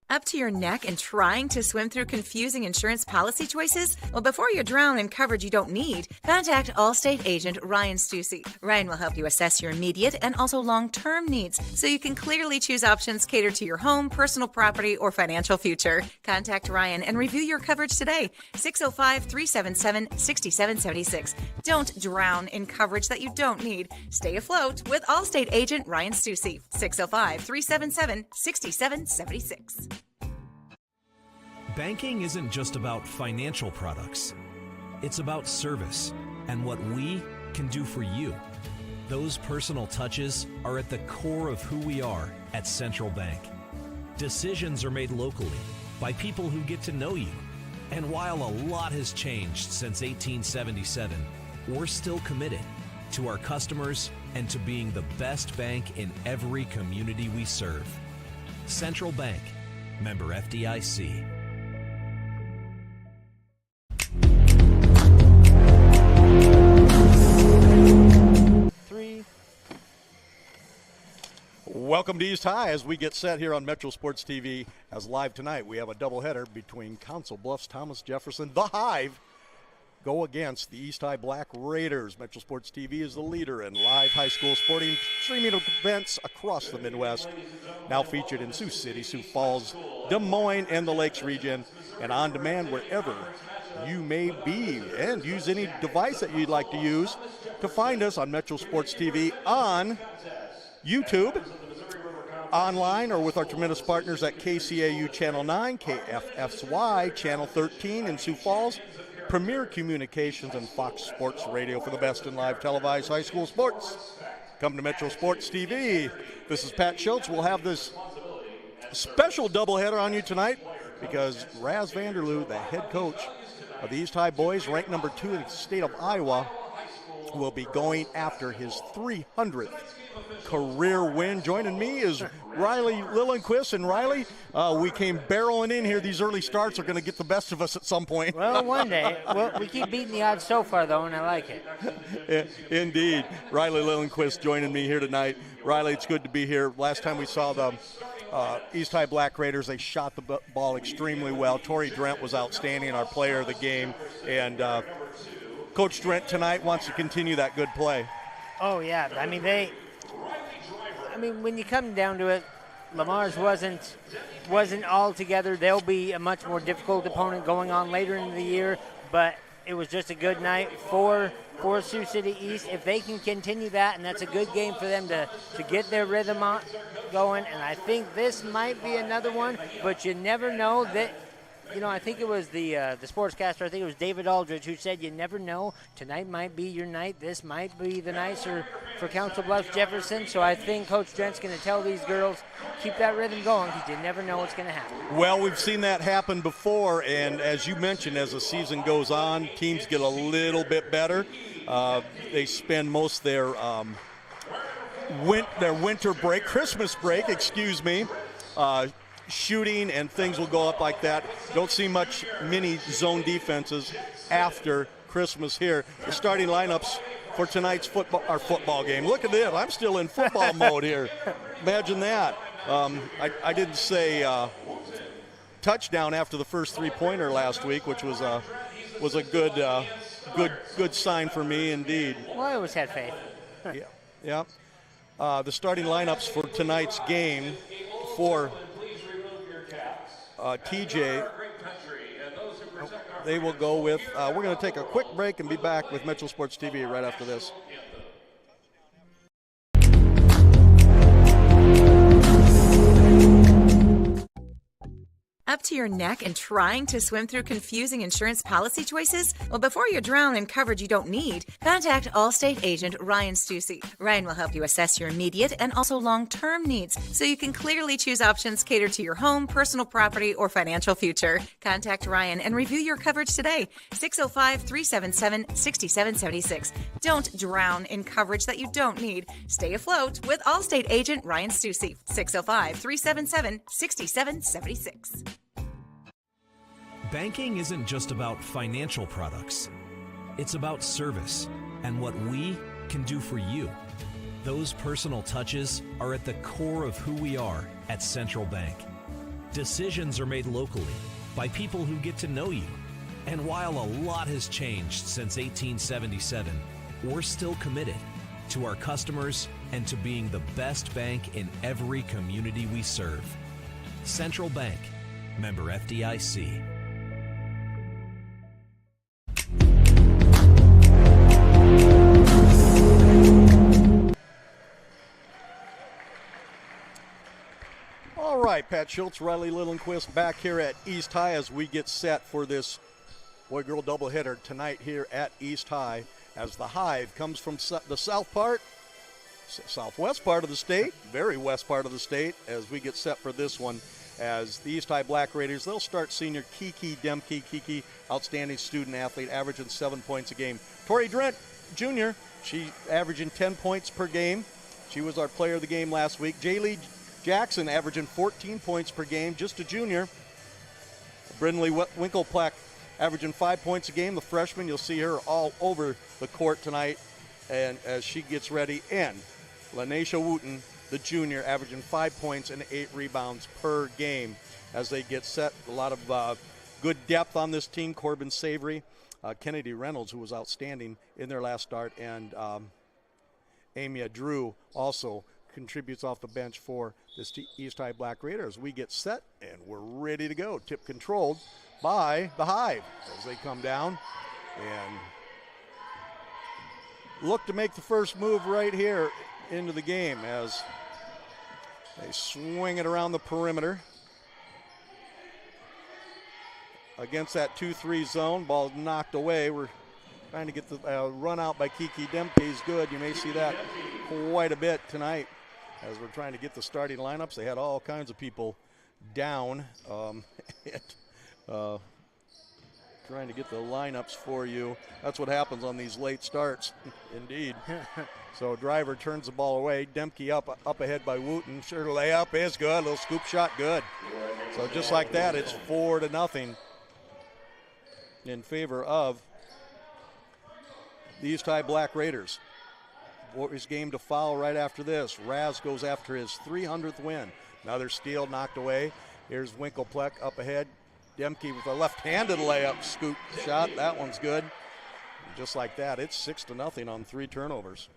Up to your neck and trying to swim through confusing insurance policy choices? Well, before you drown in coverage you don't need, contact Allstate agent Ryan Stussy. Ryan will help you assess your immediate and also long-term needs so you can clearly choose options catered to your home, personal property, or financial future. Contact Ryan and review your coverage today. 605-377-6776. Don't drown in coverage that you don't need. Stay afloat with Allstate agent Ryan Stussy. 605-377-6776. Banking isn't just about financial products. It's about service and what we can do for you. Those personal touches are at the core of who we are at Central Bank. Decisions are made locally by people who get to know you. And while a lot has changed since 1877, we're still committed to our customers and to being the best bank in every community we serve. Central Bank, member FDIC. Welcome to East High as we get set here on Metro Sports TV. As live tonight, we have a doubleheader between Council Bluffs, Thomas Jefferson, the Hive, go against the East High Black Raiders. Metro Sports TV is the leader in live high school sporting streaming events across the Midwest. Now featured in Sioux City, Sioux Falls, Des Moines, and the Lakes region, and on demand wherever you may be. And use any device that you'd like to use to find us on Metro Sports TV on YouTube, online, or with our tremendous partners at KCAU Channel 9, KFFY Channel 13 in Sioux Falls, Premier Communications, and Fox Sports Radio for the best in live televised high school sports. Come to Metro Sports TV. This is Pat Schultz. We'll have this special doubleheader on you tonight because Raz Vanderloo, the head coach of the East High Boys, ranked number 2 in the state of Iowa, will be going after his 300th career win. Joining me is Riley Lillenquist. And Riley, we came barreling in here. These early starts are going to get the best of us at some point. Well, one day. Well, we keep beating the odds so far, though, and I like it. Indeed. Riley Lillenquist joining me here tonight. Riley, it's good to be here. Last time we saw the East High Black Raiders, they shot the ball extremely well. Torrey Drent was outstanding, our player of the game. And Coach Drent tonight wants to continue that good play. Oh, yeah. I mean, when you come down to it, Lamar's wasn't all together. They'll be a much more difficult opponent going on later in the year, but it was just a good night for Sioux City East. If they can continue that, and that's a good game for them to get their rhythm on going, and I think this might be another one, but you never know that. You know, I think it was the sportscaster, I think it was David Aldridge, who said you never know. Tonight might be your night. This might be the night for Council Bluffs Jefferson. So I think Coach Drent's going to tell these girls, keep that rhythm going because you never know what's going to happen. Well, we've seen that happen before, and as you mentioned, as the season goes on, teams get a little bit better. They spend most their winter break, Christmas break, shooting, and things will go up like that. Don't see many zone defenses after Christmas here. The starting lineups for tonight's football game. Look at this. I'm still in football mode here. Imagine that. I didn't say touchdown after the first three-pointer last week, which was a good sign for me indeed. Well, I always had faith. Yeah. The starting lineups for tonight's game for TJ, they will go with, we're going to take a quick break and be back with Metro Sports TV right after this. Up to your neck and trying to swim through confusing insurance policy choices? Well, before you drown in coverage you don't need, contact Allstate agent Ryan Stussy. Ryan will help you assess your immediate and also long-term needs so you can clearly choose options catered to your home, personal property, or financial future. Contact Ryan and review your coverage today. 605-377-6776. Don't drown in coverage that you don't need. Stay afloat with Allstate agent Ryan Stussy. 605-377-6776. Banking isn't just about financial products. It's about service and what we can do for you. Those personal touches are at the core of who we are at Central Bank. Decisions are made locally by people who get to know you. And while a lot has changed since 1877, we're still committed to our customers and to being the best bank in every community we serve. Central Bank, member FDIC. All right, Pat Schultz, Riley Lillenquist back here at East High as we get set for this boy-girl doubleheader tonight here at East High, as the Hive comes from the southwest part of the state, very west part of the state, as we get set for this one. As the East High Black Raiders, they'll start senior Kiki Demke. Kiki, outstanding student athlete, averaging 7 points a game. Tori Drent, junior, she averaging 10 points per game. She was our player of the game last week. Jaylee Jackson averaging 14 points per game, just a junior. Brindley Winkleplack averaging 5 points a game. The freshman, you'll see her all over the court tonight, and as she gets ready. And Lanesha Wooten, the junior, averaging 5 points and 8 rebounds per game as they get set. A lot of good depth on this team. Corbin Savory, Kennedy Reynolds, who was outstanding in their last start, and Amia Drew also contributes off the bench for this East High Black Raiders. We get set and we're ready to go. Tip controlled by the Hive as they come down and look to make the first move right here into the game as they swing it around the perimeter against that 2-3 zone. Ball knocked away. We're trying to get the run out by Kiki Demke is good. You may see that quite a bit tonight as we're trying to get the starting lineups. They had all kinds of people down. Trying to get the lineups for you. That's what happens on these late starts, indeed. So Driver turns the ball away. Demke up ahead by Wooten. Sure, layup is good. Little scoop shot, good. So just like that, it's 4-0 in favor of the East High Black Raiders. Boys game to foul right after this. Raz goes after his 300th win. Another steal knocked away. Here's Winklepleck up ahead. Demke with a left-handed layup scoop shot. That one's good. And just like that, it's 6-0 on 3 turnovers.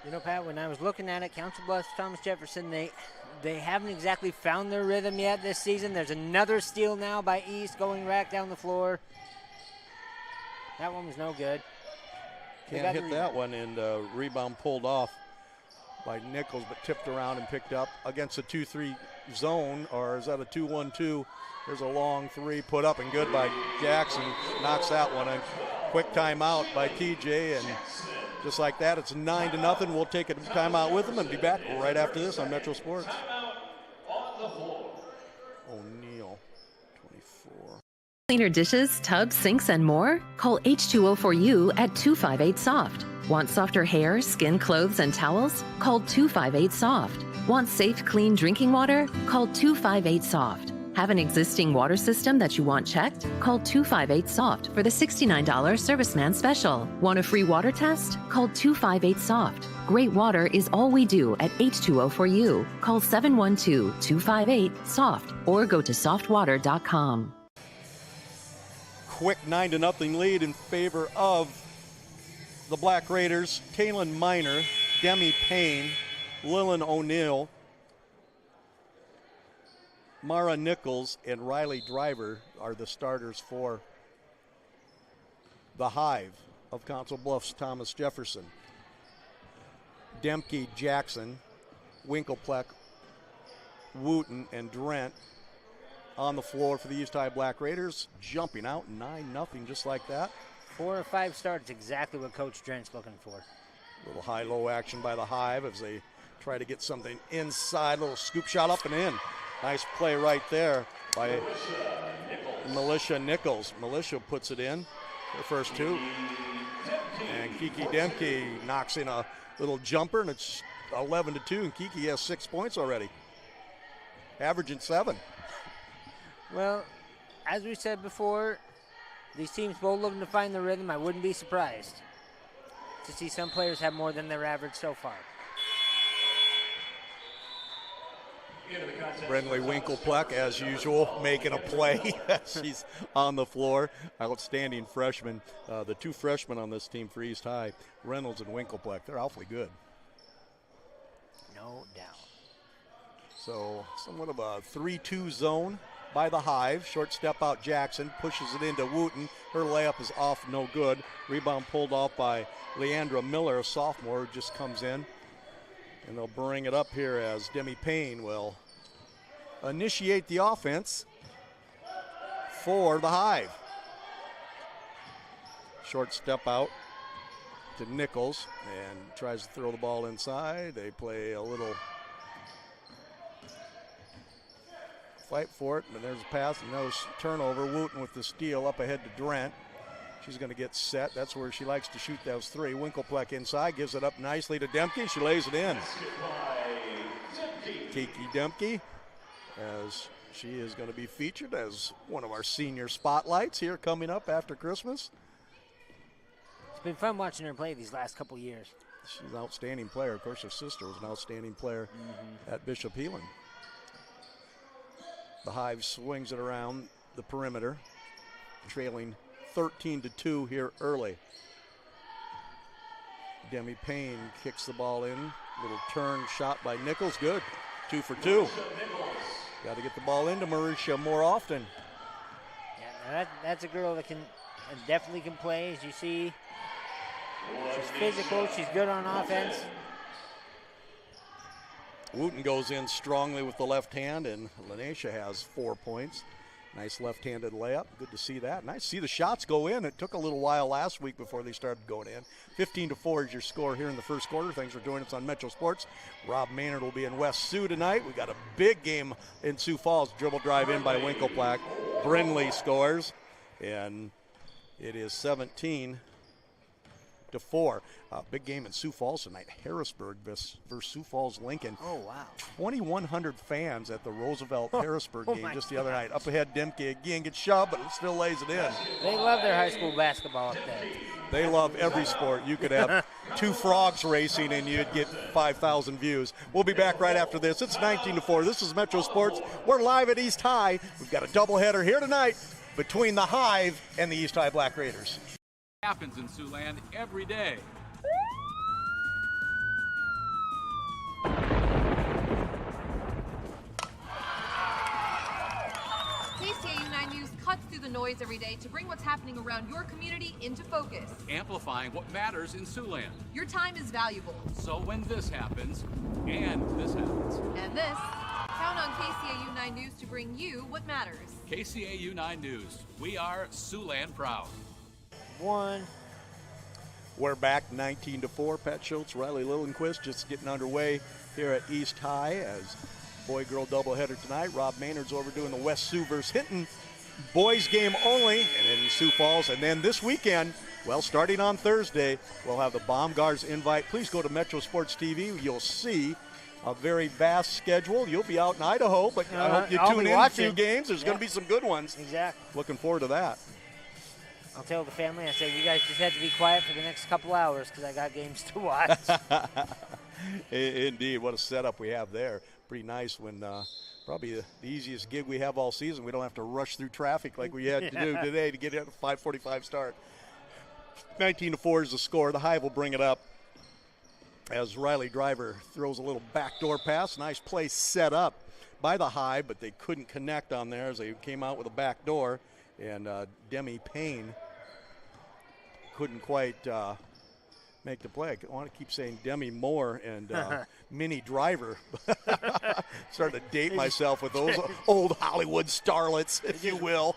You know, Pat, when I was looking at it, Council Bluffs, Thomas Jefferson, they haven't exactly found their rhythm yet this season. There's another steal now by East going rack down the floor. That one was no good. Can't hit that one, and rebound pulled off by Nichols, but tipped around and picked up against a 2-3 zone, or is that a 2-1-2? There's a long three put up and good by Jackson. Knocks that one in. Quick timeout by TJ, and just like that, it's 9-0. We'll take a timeout with them and be back right after this on Metro Sports. O'Neal, 24. Cleaner dishes, tubs, sinks, and more? Call H2O4U at 258-SOFT. Want softer hair, skin, clothes, and towels? Call 258-SOFT. Want safe, clean drinking water? Call 258-SOFT. Have an existing water system that you want checked? Call 258-SOFT for the $69 Serviceman Special. Want a free water test? Call 258-SOFT. Great water is all we do at H2O4U. Call 712-258-SOFT or go to softwater.com. Quick 9-0 lead in favor of the Black Raiders. Kaylin Miner, Demi Payne, Lillian O'Neal, Mara Nichols, and Riley Driver are the starters for the Hive of Council Bluffs, Thomas Jefferson. Demke, Jackson, Winklepleck, Wooten, and Drent on the floor for the East High Black Raiders, jumping out 9-0 just like that. 4 or 5 starts, exactly what Coach Drent's looking for. A little high-low action by the Hive as they try to get something inside. Little scoop shot up and in. Nice play right there by Militia Nichols. Militia puts it in, the first 2. And Kiki Demke knocks in a little jumper, and it's 11-2, and Kiki has 6 points already, averaging 7. Well, as we said before, these teams both looking to find the rhythm. I wouldn't be surprised to see some players have more than their average so far. Brenley Winklepleck, as usual, making a play. She's on the floor. Outstanding freshman. The two freshmen on this team for East High, Reynolds and Winklepleck, they're awfully good. No doubt. So somewhat of a 3-2 zone by the Hive. Short step out Jackson, pushes it into Wooten. Her layup is off, no good. Rebound pulled off by Leandra Miller, a sophomore, who just comes in. And they'll bring it up here as Demi Payne will initiate the offense for the Hive. Short step out to Nichols and tries to throw the ball inside. They play a little fight for it, but there's a pass and no turnover. Wooten with the steal up ahead to Drent. She's going to get set. That's where she likes to shoot those three. Winklepleck inside, gives it up nicely to Demke. She lays it in. Kiki Demke, as she is going to be featured as one of our senior spotlights here coming up after Christmas. It's been fun watching her play these last couple years. She's an outstanding player. Of course, her sister was an outstanding player at Bishop Heelan. The Hive swings it around the perimeter, trailing 13-2 here early. Demi Payne kicks the ball in. Little turn shot by Nichols. Good. 2 for 2. Got to get the ball into Mauricia more often. Yeah, that's a girl that definitely can play, as you see. She's physical. She's good on offense. Wooten goes in strongly with the left hand, and Lanesha has 4 points. Nice left-handed layup. Good to see that. Nice to see the shots go in. It took a little while last week before they started going in. 15-4 is your score here in the first quarter. Thanks for joining us on Metro Sports. Rob Maynard will be in West Sioux tonight. We got a big game in Sioux Falls. Dribble drive in by Winklepleck. Brinley scores, and it is 17-4. Big game in Sioux Falls tonight. Harrisburg versus Sioux Falls Lincoln. Oh, wow. 2,100 fans at the Roosevelt Harrisburg game just the other night. Up ahead, Demke again gets shoved, but it still lays it in. They love their high school basketball up there. They love every sport. You could have two frogs racing and you'd get 5,000 views. We'll be back right after this. It's 19-4. This is Metro Sports. We're live at East High. We've got a doubleheader here tonight between the Hive and the East High Black Raiders. Happens in Siouxland every day. KCAU 9 News cuts through the noise every day to bring what's happening around your community into focus. Amplifying what matters in Siouxland. Your time is valuable. So when this happens, and this happens, And this, count on KCAU 9 News to bring you what matters. KCAU 9 News, we are Siouxland proud. We're back 19-4. Pat Schultz, Riley Lillenquist just getting underway here at East High as boy-girl doubleheader tonight. Rob Maynard's over doing the West Sioux versus Hinton boys game only, and in Sioux Falls. And then this weekend, well, starting on Thursday, we'll have the Baumgars invite. Please go to Metro Sports TV. You'll see a very vast schedule. You'll be out in Idaho, but I hope you tune in a few games. There's going to be some good ones. Exactly. Looking forward to that. I'll tell the family, I say, you guys just have to be quiet for the next couple hours because I got games to watch. Indeed, what a setup we have there. Pretty nice when probably the easiest gig we have all season. We don't have to rush through traffic like we had to do today to get at a 5:45 start. 19-4 is the score. The Hive will bring it up as Riley Driver throws a little backdoor pass. Nice play set up by the Hive, but they couldn't connect on there as they came out with a backdoor. And Demi Payne couldn't quite make the play. I want to keep saying Demi Moore and Minnie Driver. Starting to date myself with those old Hollywood starlets, if you will.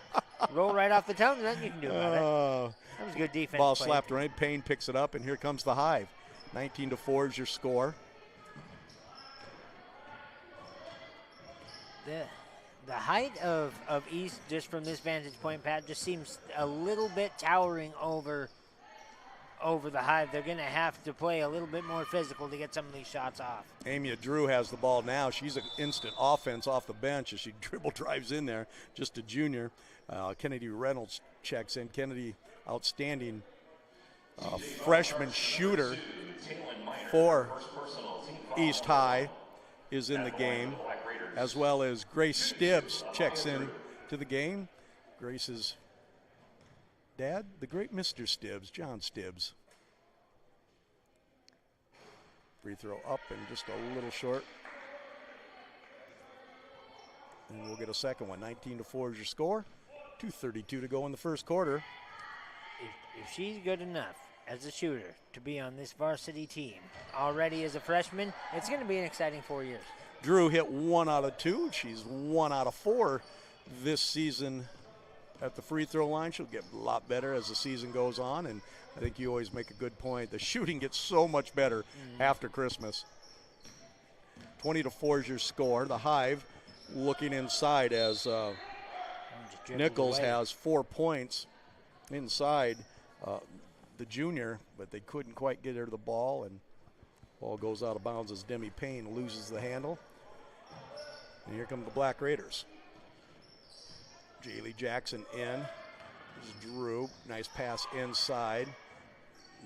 Roll right off the tongue, nothing you can do about it. That was good defense. Ball slapped around. Payne picks it up, and here comes the Hive. 19-4 is your score. The height of East, just from this vantage point, Pat, just seems a little bit towering over the Hive. They're going to have to play a little bit more physical to get some of these shots off. Amia Drew has the ball now. She's an instant offense off the bench as she dribble drives in there, just a junior. Kennedy Reynolds checks in. Kennedy, outstanding freshman shooter for East High, is in the game. as well as Grace Stibbs checks in to the game. Grace's dad, the great Mr. Stibbs, John Stibbs. Free throw up and just a little short. And we'll get a second one. 19-4 is your score. 2:32 to go in the first quarter. If she's good enough as a shooter to be on this varsity team already as a freshman, it's going to be an exciting 4 years. Drew hit 1 out of 2. She's 1 out of 4 this season at the free throw line. She'll get a lot better as the season goes on, and I think you always make a good point. The shooting gets so much better after Christmas. 20-4 is your score. The Hive looking inside as Nichols has 4 points inside the junior, but they couldn't quite get her to the ball, and ball goes out of bounds as Demi Payne loses the handle. And here come the Black Raiders. Jaylee Jackson in. This is Drew. Nice pass inside.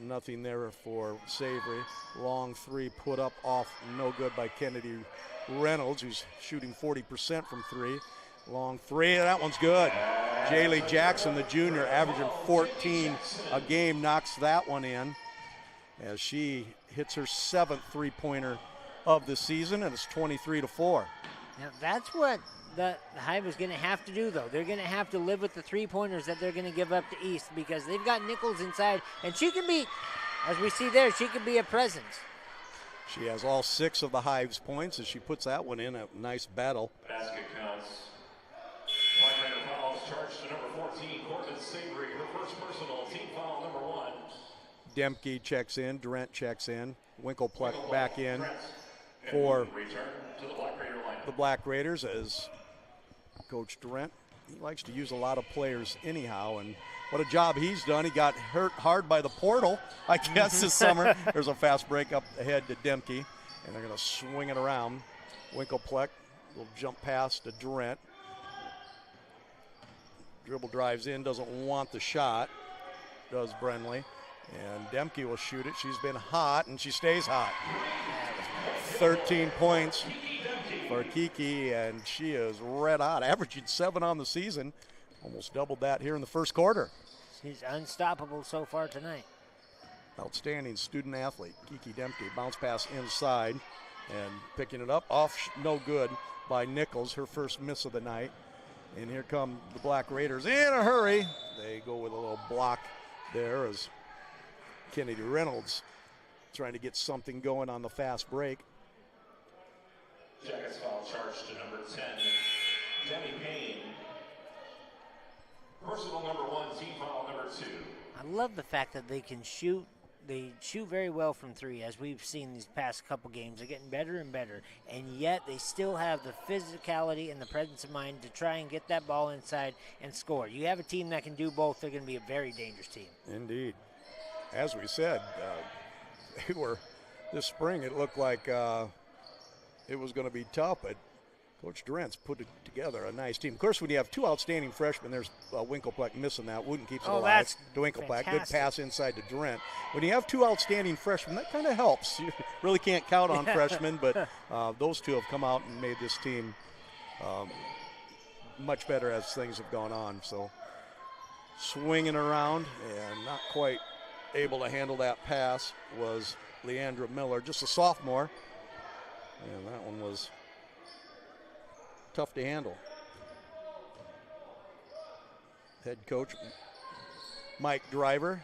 Nothing there for Savory. Long three put up off, no good by Kennedy Reynolds, who's shooting 40% from three. Long three, that one's good. Jaylee Jackson, the junior, averaging 14 a game, knocks that one in as she hits her 7th three-pointer of the season, and it's 23-4. Now that's what the Hive is going to have to do, though. They're going to have to live with the three-pointers that they're going to give up to East, because they've got Nichols inside, and she can be, as we see there, she can be a presence. She has all 6 of the Hive's points as she puts that one in. A nice battle. Basket counts. Black Raider fouls charged to number 14, Corbin Savory, her first personal, team foul number 1. Demke checks in, Durant checks in, Winklepleck back in for the Black Raiders as Coach Durant, he likes to use a lot of players anyhow, and what a job he's done. He got hurt hard by the portal, I guess, this summer. There's a fast break up ahead to Demke, and they're going to swing it around. Winklepleck will jump pass to Durant. Dribble drives in, doesn't want the shot, does Brenly. And Demke will shoot it. She's been hot, and she stays hot. 13 points for Kiki, and she is red hot, averaging 7 on the season. Almost doubled that here in the first quarter. She's unstoppable so far tonight. Outstanding student athlete, Kiki Demke. Bounce pass inside, and picking it up off, no good by Nichols, her first miss of the night. And here come the Black Raiders in a hurry. They go with a little block there as Kennedy Reynolds trying to get something going on the fast break. Jackets foul charged to number 10, Demi Payne. Personal number 1, team foul number 2. I love the fact that they can shoot. They shoot very well from three, as we've seen these past couple games. They're getting better and better, and yet they still have the physicality and the presence of mind to try and get that ball inside and score. You have a team that can do both, they're going to be a very dangerous team. Indeed. As we said, they were this spring, it looked like it was going to be tough, but Coach Durant's put it together, a nice team. Of course, when you have 2 outstanding freshmen, there's Winklepleck missing that. Wooten keeps it alive. That's to Winklepleck. fantastic. Good pass inside to Durant. When you have 2 outstanding freshmen, that kind of helps. You really can't count on freshmen, but those 2 have come out and made this team much better as things have gone on. So swinging around and not quite able to handle that pass was Leandra Miller, just a sophomore. And that one was tough to handle. Head coach Mike Driver,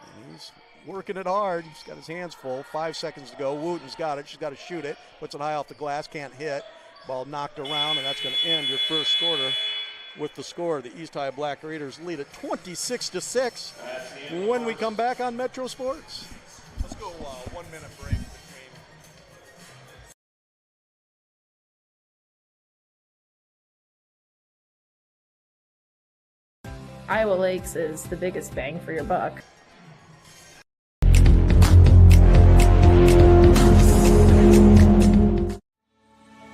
and he's working it hard. He's got his hands full. 5 seconds to go. Wooten's got it. She's got to shoot it. Puts it high off the glass. Can't hit. Ball knocked around, and that's going to end your first quarter with the score. The East High Black Raiders lead at 26-6 when we come back on Metro Sports. Let's go 1 minute break between. Iowa Lakes is the biggest bang for your buck.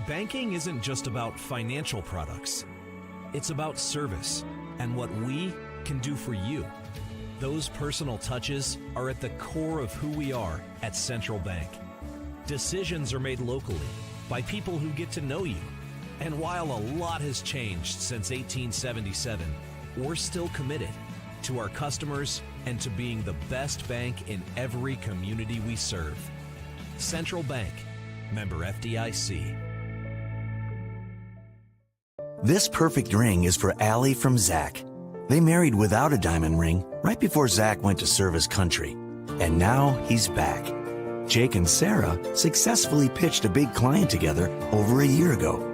Banking isn't just about financial products. It's about service and what we can do for you. Those personal touches are at the core of who we are at Central Bank. Decisions are made locally by people who get to know you And while a lot has changed since 1877, we're still committed to our customers and to being the best bank in every community we serve. Central Bank, member FDIC. This perfect ring is for Allie from Zach. They married without a diamond ring right before Zach went to serve his country. And now he's back. Jake and Sarah successfully pitched a big client together over a year ago.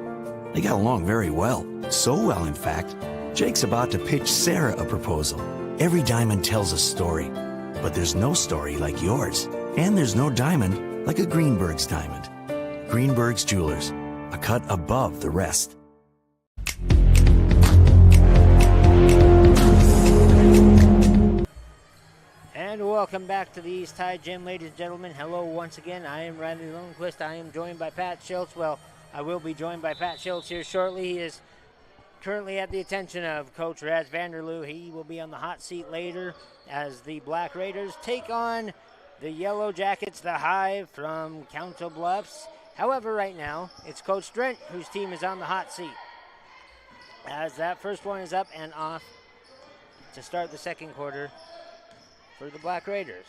They got along very well. So well, in fact, Jake's about to pitch Sarah a proposal. Every diamond tells a story, but there's no story like yours. And there's no diamond like a Greenberg's diamond. Greenberg's Jewelers, a cut above the rest. And welcome back to the East High Gym, ladies and gentlemen. Hello once again. I am Riley Lundquist. I am joined by Pat Schultz. Well, I will be joined by Pat Schultz here shortly. He is currently at the attention of Coach Raz Vanderloo. He will be on the hot seat later as the Black Raiders take on the Yellow Jackets, the Hive from Council Bluffs. However, right now, it's Coach Drent whose team is on the hot seat, as that first one is up and off to start the second quarter for the Black Raiders.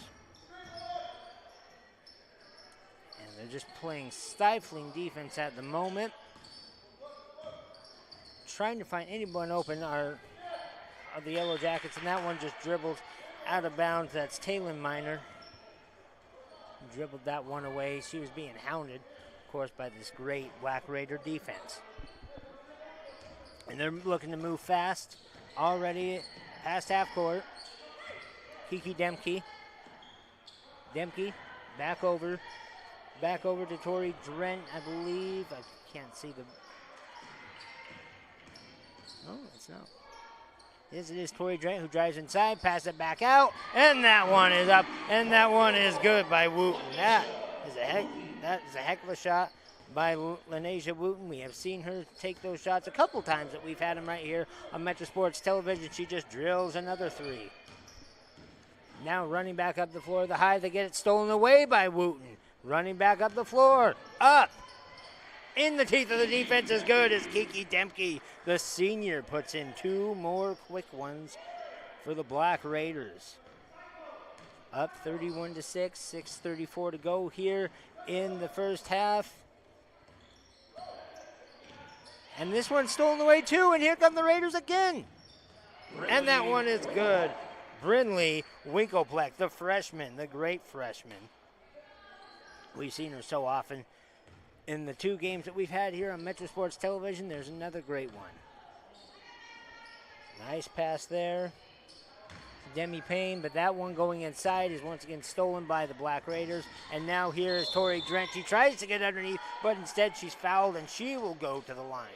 And they're just playing stifling defense at the moment. Trying to find anyone open are the Yellow Jackets, and that one just dribbled out of bounds. That's Taylor Miner. Dribbled that one away. She was being hounded, of course, by this great Black Raider defense. And they're looking to move fast already past half court. Kiki Demke. Demke back over to Tori Drent, I believe. I can't see the. Oh, it's not. Yes, it is Tori Drent who drives inside, pass it back out, and that one is up, and that one is good by Wooten. That is a heck of a shot by Lenasia Wooten. We have seen her take those shots a couple times that we've had them right here on Metro Sports Television. She just drills another three. Now running back up the floor, the Hive, they get it stolen away by Wooten. Running back up the floor, up. In the teeth of the defense as good as Kiki Demke. The senior puts in two more quick ones for the Black Raiders. Up 31-6, 6:34 to go here in the first half. And this one's stolen away too, and here come the Raiders again. And that one is good. Brinley Winkelpleck, the freshman, the great freshman. We've seen her so often in the two games that we've had here on Metro Sports Television. There's another great one. Nice pass there. Demi Payne, but that one going inside is once again stolen by the Black Raiders. And now here is Tori Drent. She tries to get underneath, but instead she's fouled, and she will go to the line.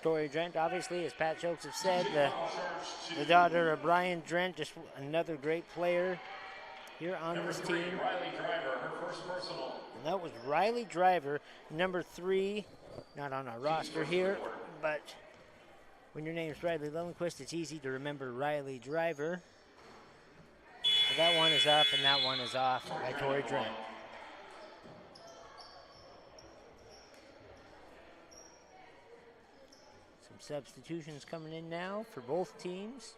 Tori Drent, obviously, as Pat Schultz has said, the daughter of Brian Drent, just another great player here on this team. And that was Riley Driver, number 3, not on our roster here, but when your name is Riley Lundquist, it's easy to remember Riley Driver. But that one is up, and that one is off by Tori Drent. Substitutions coming in now for both teams.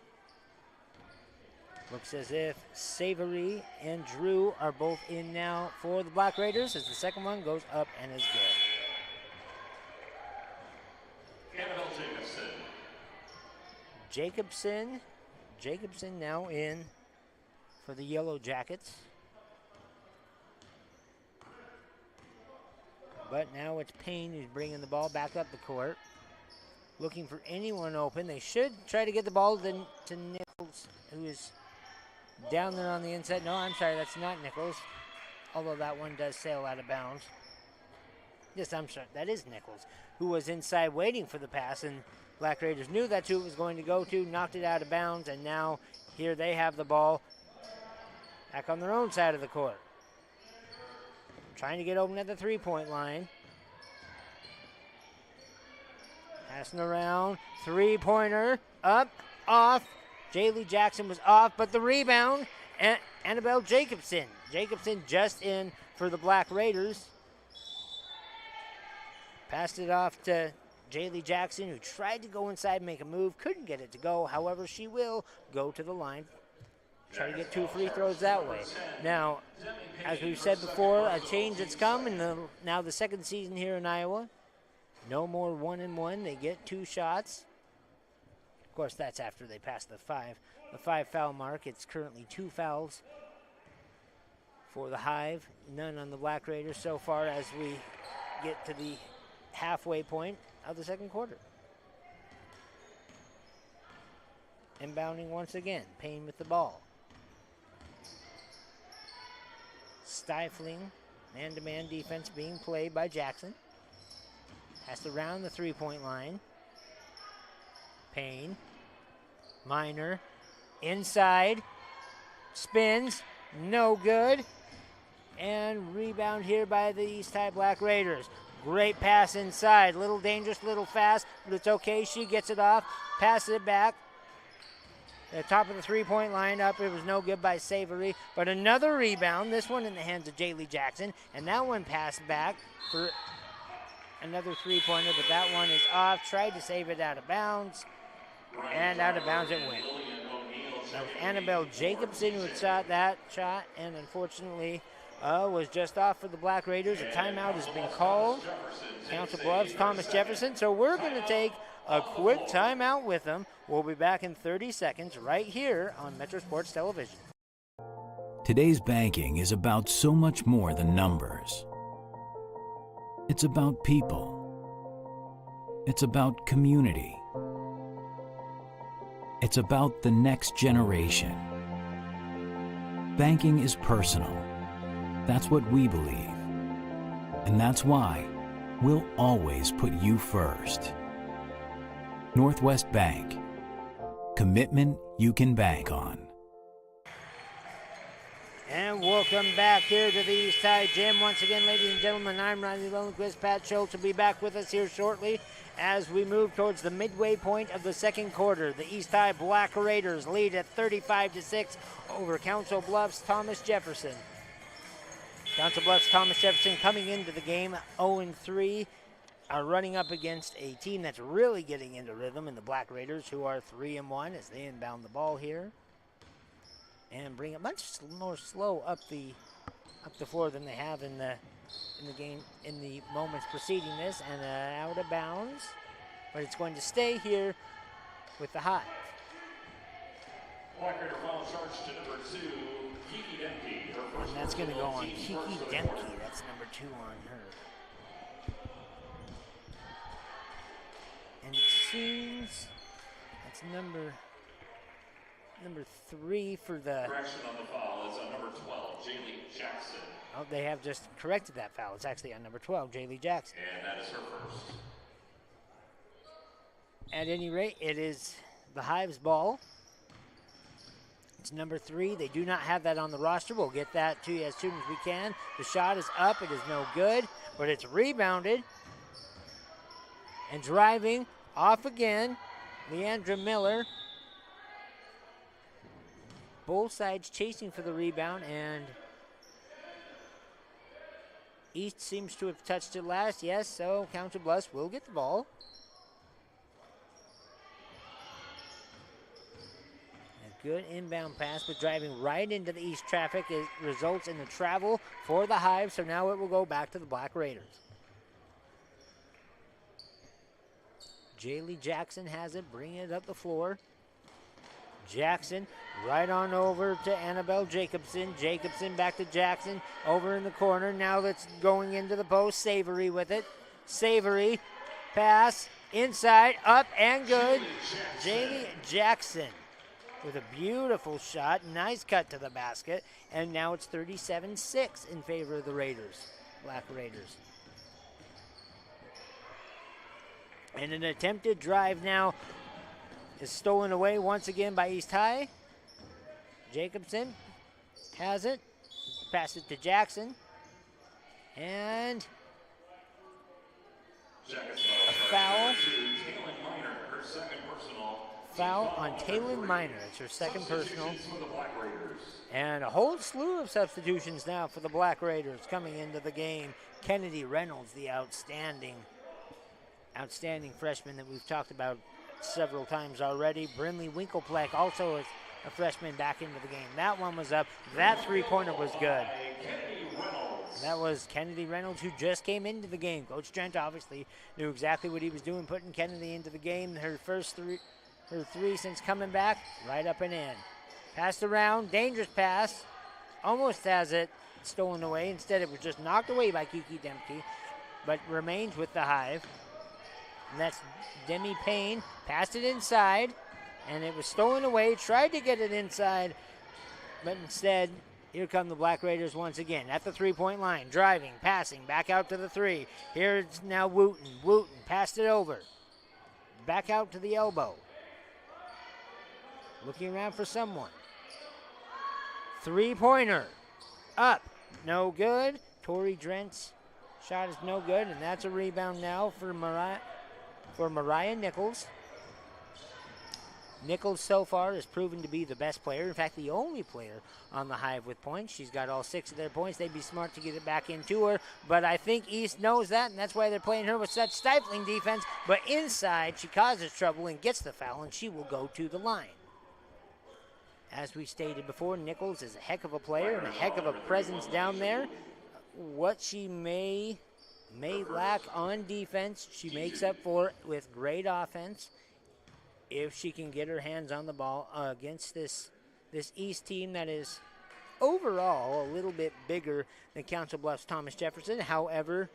Looks as if Savory and Drew are both in now for the Black Raiders as the second one goes up and is good. Jacobson now in for the Yellow Jackets. But now it's Payne who's bringing the ball back up the court. Looking for anyone open. They should try to get the ball to Nichols, who is down there on the inside. No, I'm sorry, that's not Nichols, although that one does sail out of bounds. Yes, I'm sorry, that is Nichols, who was inside waiting for the pass, and Black Raiders knew that's who it was going to go to, knocked it out of bounds, and now here they have the ball back on their own side of the court. Trying to get open at the three-point line. Passing around, three-pointer, up, off. Jaylee Jackson was off, but the rebound, Annabelle Jacobson. Jacobson just in for the Black Raiders. Passed it off to Jaylee Jackson, who tried to go inside and make a move, couldn't get it to go. However, she will go to the line, try to get 2 free throws that way. Now, as we've said before, a change that's come in now the second season here in Iowa. No more 1-and-1. They get 2 shots. Of course, that's after they pass the 5 foul mark. It's currently 2 fouls for the Hive. None on the Black Raiders so far as we get to the halfway point of the second quarter. Inbounding once again. Payne with the ball. Stifling man-to-man defense being played by Jackson. Has to round the 3-point line. Payne. Minor. Inside. Spins. No good. And rebound here by the East High Black Raiders. Great pass inside. Little dangerous, little fast, but it's okay. She gets it off. Passes it back. At the top of the 3-point line up. It was no good by Savory. But another rebound. This one in the hands of Jaylee Jackson. And that one passed back for another 3-pointer, but that one is off. Tried to save it out of bounds. And out of bounds it went. That was Annabelle Jacobson who had shot that shot, and unfortunately was just off for the Black Raiders. A timeout has been called. Council Bluffs, Thomas Jefferson. So we're going to take a quick timeout with them. We'll be back in 30 seconds right here on Metro Sports Television. Today's banking is about so much more than numbers. It's about people. It's about community. It's about the next generation. Banking is personal. That's what we believe. And that's why we'll always put you first. Northwest Bank. Commitment you can bank on. And welcome back here to the East High Gym. Once again, ladies and gentlemen, I'm Riley Lundquist. Pat Schultz will be back with us here shortly as we move towards the midway point of the second quarter. The East High Black Raiders lead at 35-6 over Council Bluffs Thomas Jefferson. Council Bluffs Thomas Jefferson coming into the game 0-3, are running up against a team that's really getting into rhythm in the Black Raiders, who are 3-1 as they inbound the ball here. And bring it much more slow up the floor than they have in the game in the moments preceding this, and out of bounds, but it's going to stay here with the Hive. Black Raider foul charge to number 2, Kiki Demke. And that's going to go on Kiki Demke. That's number 2 on her. And it seems that's number 3 for the... Correction on the foul is on number 12, Jaylee Jackson. Oh, they have just corrected that foul. It's actually on number 12, Jaylee Jackson. And that is her first. At any rate, it is the Hive's ball. It's number 3. They do not have that on the roster. We'll get that to you as soon as we can. The shot is up. It is no good, but it's rebounded. And driving off again, Leandra Miller. Both sides chasing for the rebound, and East seems to have touched it last. Yes, so Council Bluffs will get the ball. A good inbound pass, but driving right into the East traffic. It results in the travel for the Hive, so now it will go back to the Black Raiders. Jaylee Jackson has it, bringing it up the floor. Jackson right on over to Annabelle Jacobson. Jacobson back to Jackson over in the corner. Now that's going into the post. Savory with it. Savory pass inside, up and good. Jaylee Jackson with a beautiful shot. Nice cut to the basket. And now it's 37-6 in favor of the Raiders, Black Raiders. And an attempted drive now is stolen away once again by East High. Jacobson has it. Pass it to Jackson. And a foul. Foul on Taylor Minor. It's her second personal. And a whole slew of substitutions now for the Black Raiders coming into the game. Kennedy Reynolds, the outstanding outstanding freshman that we've talked about several times already. Brinley Winkelpleck also is a freshman back into the game. That one was up. That three-pointer was good. That was Kennedy Reynolds, who just came into the game. Coach Trent obviously knew exactly what he was doing, putting Kennedy into the game. Her three since coming back, right up and in. Passed around, dangerous pass. Almost has it stolen away. Instead, it was just knocked away by Kiki Demke, but remains with the Hive. And that's Demi Payne. Passed it inside, and it was stolen away. Tried to get it inside, but instead, here come the Black Raiders once again at the three-point line. Driving, passing, back out to the three. Here's now Wooten. Wooten passed it over. Back out to the elbow. Looking around for someone. Three-pointer. Up. No good. Tori Drent's shot is no good, and that's a rebound now for Mariah Nichols. Nichols so far has proven to be the best player. In fact, the only player on the Hive with points. She's got all 6 of their points. They'd be smart to get it back into her. But I think East knows that, and that's why they're playing her with such stifling defense. But inside, she causes trouble and gets the foul, and she will go to the line. As we stated before, Nichols is a heck of a player and a heck of a presence down there. What she may lack on defense, she makes up for with great offense. If she can get her hands on the ball against this East team that is overall a little bit bigger than Council Bluffs Thomas Jefferson. However,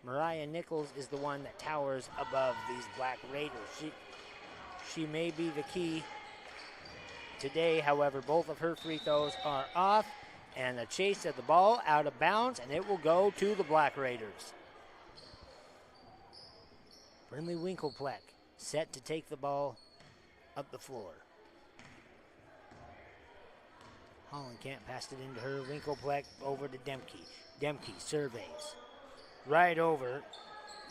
Mariah Nichols is the one that towers above these Black Raiders. She may be the key today. However, both of her free throws are off, and a chase of the ball out of bounds, and it will go to the Black Raiders. Brinley Winkelpleck set to take the ball up the floor. Hollenkamp passed it into her. Winkelpleck over to Demke. Demke surveys. Right over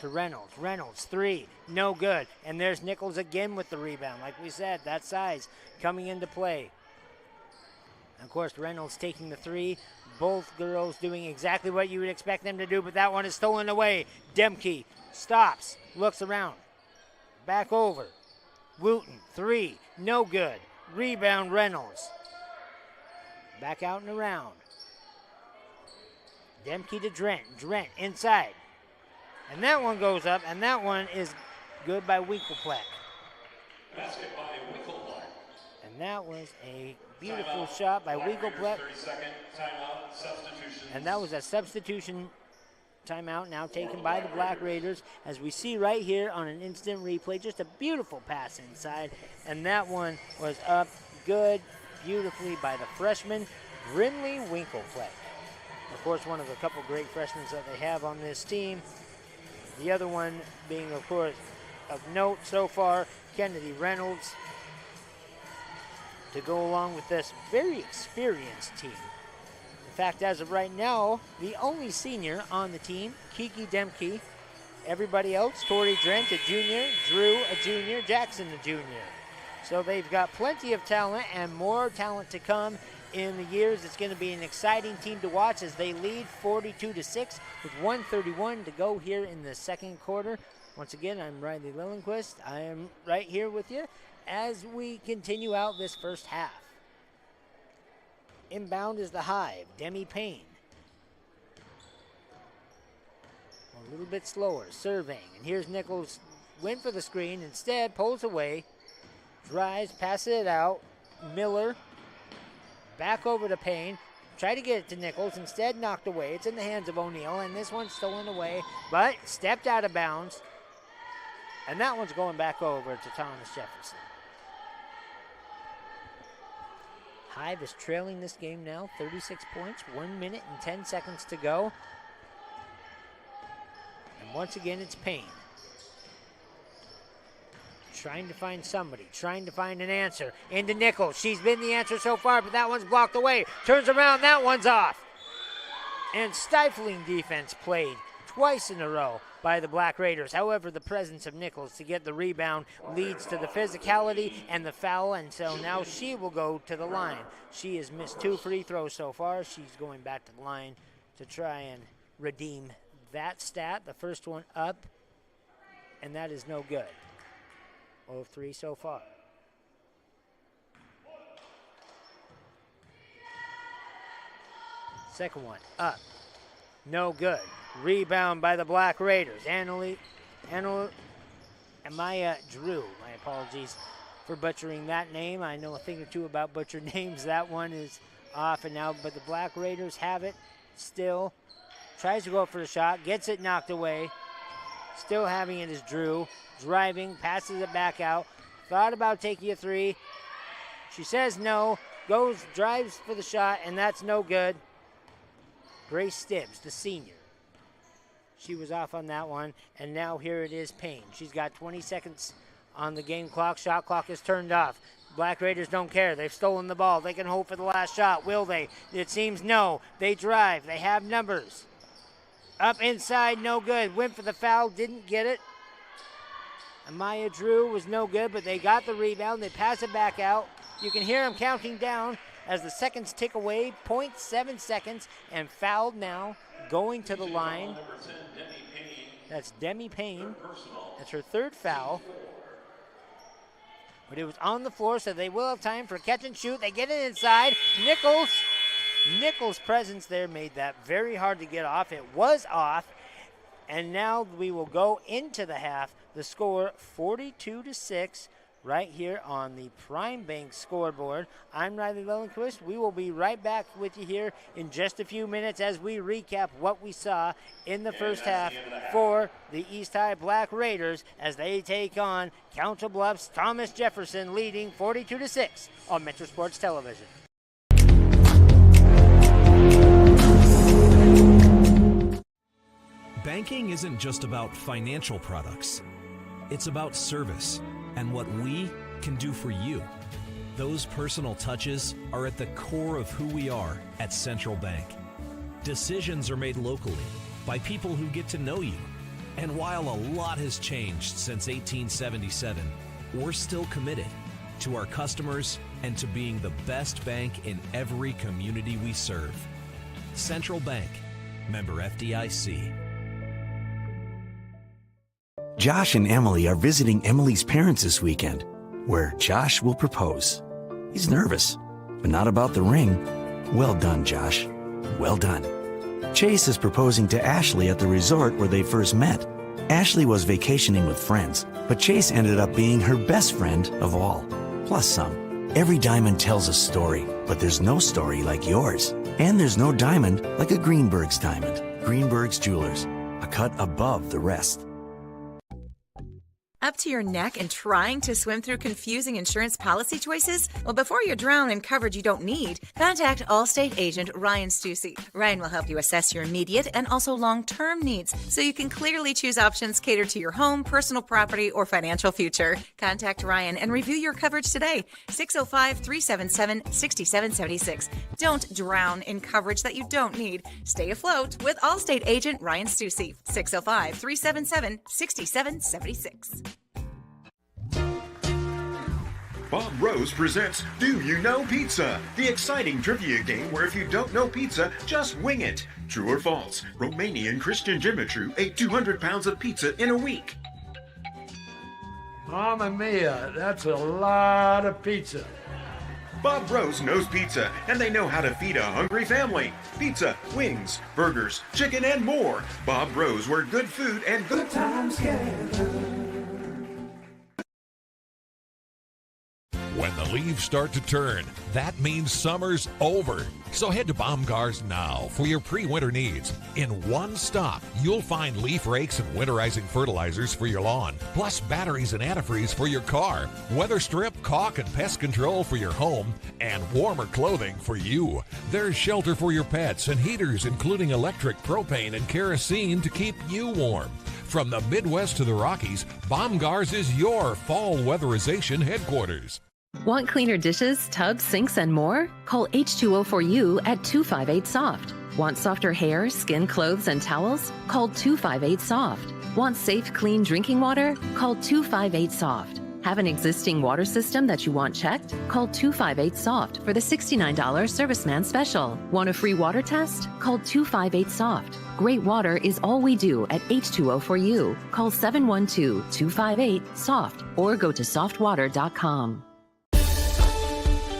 to Reynolds. Reynolds, three. No good. And there's Nichols again with the rebound. Like we said, that size coming into play. And of course, Reynolds taking the three. Both girls doing exactly what you would expect them to do, but that one is stolen away. Demke stops, looks around. Back over. Wooten, three, no good. Rebound, Reynolds. Back out and around. Demke to Drent. Drent inside. And that one goes up, and that one is good by Winkelpleck. Basket by Winkelpleck. And that was a beautiful shot by Winkelpleck. 30-second timeout substitution. And that was a substitution timeout now taken by the Black Raiders, as we see right here on an instant replay. Just a beautiful pass inside, and that one was up good beautifully by the freshman Brinley Winkelpleck. Of course, one of the couple great freshmen that they have on this team. The other one being, of course, of note so far, Kennedy Reynolds, to go along with this very experienced team. In fact, as of right now, the only senior on the team, Kiki Demke. Everybody else, Tori Drent, a junior, Drew, a junior, Jackson, a junior. So they've got plenty of talent and more talent to come in the years. It's going to be an exciting team to watch as they lead 42-6 with 1:31 to go here in the second quarter. Once again, I'm Riley Lillenquist. I am right here with you as we continue out this first half. Inbound is the Hive, Demi Payne. A little bit slower, surveying. And here's Nichols, went for the screen, instead pulls away, drives, passes it out. Miller, back over to Payne. Try to get it to Nichols, instead knocked away. It's in the hands of O'Neal, and this one's stolen away, but stepped out of bounds. And that one's going back over to Thomas Jefferson. Hive is trailing this game now, 36 points, 1 minute and 10 seconds to go. And once again, it's Payne. Trying to find somebody, trying to find an answer. Into Nichols. She's been the answer so far, but that one's blocked away. Turns around, that one's off. And stifling defense played twice in a row by the Black Raiders. However, the presence of Nichols to get the rebound leads to the physicality and the foul, and so now she will go to the line. She has missed 2 free throws so far. She's going back to the line to try and redeem that stat. The first one up and that is no good. 0 of 3 so far. Second one up. No good. Rebound by the Black Raiders. Amaya Drew. My apologies for butchering that name. I know a thing or two about butchered names. That one is off and now, but the Black Raiders have it still. Tries to go up for the shot. Gets it knocked away. Still having it is Drew. Driving. Passes it back out. Thought about taking a 3. She says no. Drives for the shot, and that's no good. Grace Stibbs, the senior. She was off on that one, and now here it is Payne. She's got 20 seconds on the game clock. Shot clock is turned off. Black Raiders don't care. They've stolen the ball. They can hope for the last shot. Will they? It seems no. They drive. They have numbers. Up inside, no good. Went for the foul, didn't get it. Amaya Drew was no good, but they got the rebound. They pass it back out. You can hear them counting down as the seconds tick away. 0.7 seconds, and fouled now, going to the line. That's Demi Payne. That's her third foul. But it was on the floor, so they will have time for catch and shoot. They get it inside. Nichols' presence there made that very hard to get off. It was off, and now we will go into the half. The score 42-6 right here on the Prime Bank scoreboard. I'm Riley Lillenquist. We will be right back with you here in just a few minutes as we recap what we saw in the first half for the East High Black Raiders as they take on Council Bluffs Thomas Jefferson, leading 42-6 on Metro Sports Television. Banking isn't just about financial products. It's about service and what we can do for you. Those personal touches are at the core of who we are at Central Bank. Decisions are made locally by people who get to know you. And while a lot has changed since 1877, we're still committed to our customers and to being the best bank in every community we serve. Central Bank, member FDIC. Josh and Emily are visiting Emily's parents this weekend, where Josh will propose. He's nervous, but not about the ring. Well done, Josh. Well done. Chase is proposing to Ashley at the resort where they first met. Ashley was vacationing with friends, but Chase ended up being her best friend of all, plus some. Every diamond tells a story, but there's no story like yours. And there's no diamond like a Greenberg's diamond. Greenberg's Jewelers, a cut above the rest. Up to your neck and trying to swim through confusing insurance policy choices? Well, before you drown in coverage you don't need, contact Allstate agent Ryan Stussy. Ryan will help you assess your immediate and also long-term needs so you can clearly choose options catered to your home, personal property, or financial future. Contact Ryan and review your coverage today. 605-377-6776. Don't drown in coverage that you don't need. Stay afloat with Allstate agent Ryan Stussy. 605-377-6776. Bob Rose presents Do You Know Pizza? The exciting trivia game where if you don't know pizza, just wing it. True or false? Romanian Christian Dimitru ate 200 pounds of pizza in a week. Mamma mia, that's a lot of pizza. Bob Rose knows pizza, and they know how to feed a hungry family. Pizza, wings, burgers, chicken, and more. Bob Rose, where good food and good times gather. When the leaves start to turn, that means summer's over. So head to Baumgars now for your pre-winter needs. In one stop, you'll find leaf rakes and winterizing fertilizers for your lawn, plus batteries and antifreeze for your car, weather strip, caulk, and pest control for your home, and warmer clothing for you. There's shelter for your pets and heaters, including electric, propane, and kerosene to keep you warm. From the Midwest to the Rockies, Baumgars is your fall weatherization headquarters. Want cleaner dishes, tubs, sinks, and more? Call H2O4U at 258-SOFT. Want softer hair, skin, clothes, and towels? Call 258-SOFT. Want safe, clean drinking water? Call 258-SOFT. Have an existing water system that you want checked? Call 258-SOFT for the $69 Serviceman Special. Want a free water test? Call 258-SOFT. Great water is all we do at H2O4U. Call 712-258-SOFT or go to softwater.com.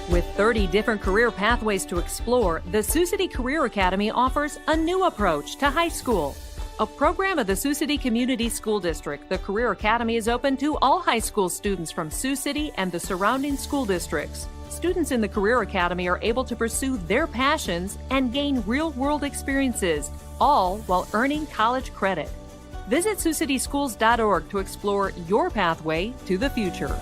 With 30 different career pathways to explore, the Sioux City Career Academy offers a new approach to high school. A program of the Sioux City Community School District, the Career Academy is open to all high school students from Sioux City and the surrounding school districts. Students in the Career Academy are able to pursue their passions and gain real-world experiences, all while earning college credit. Visit SiouxCitySchools.org to explore your pathway to the future.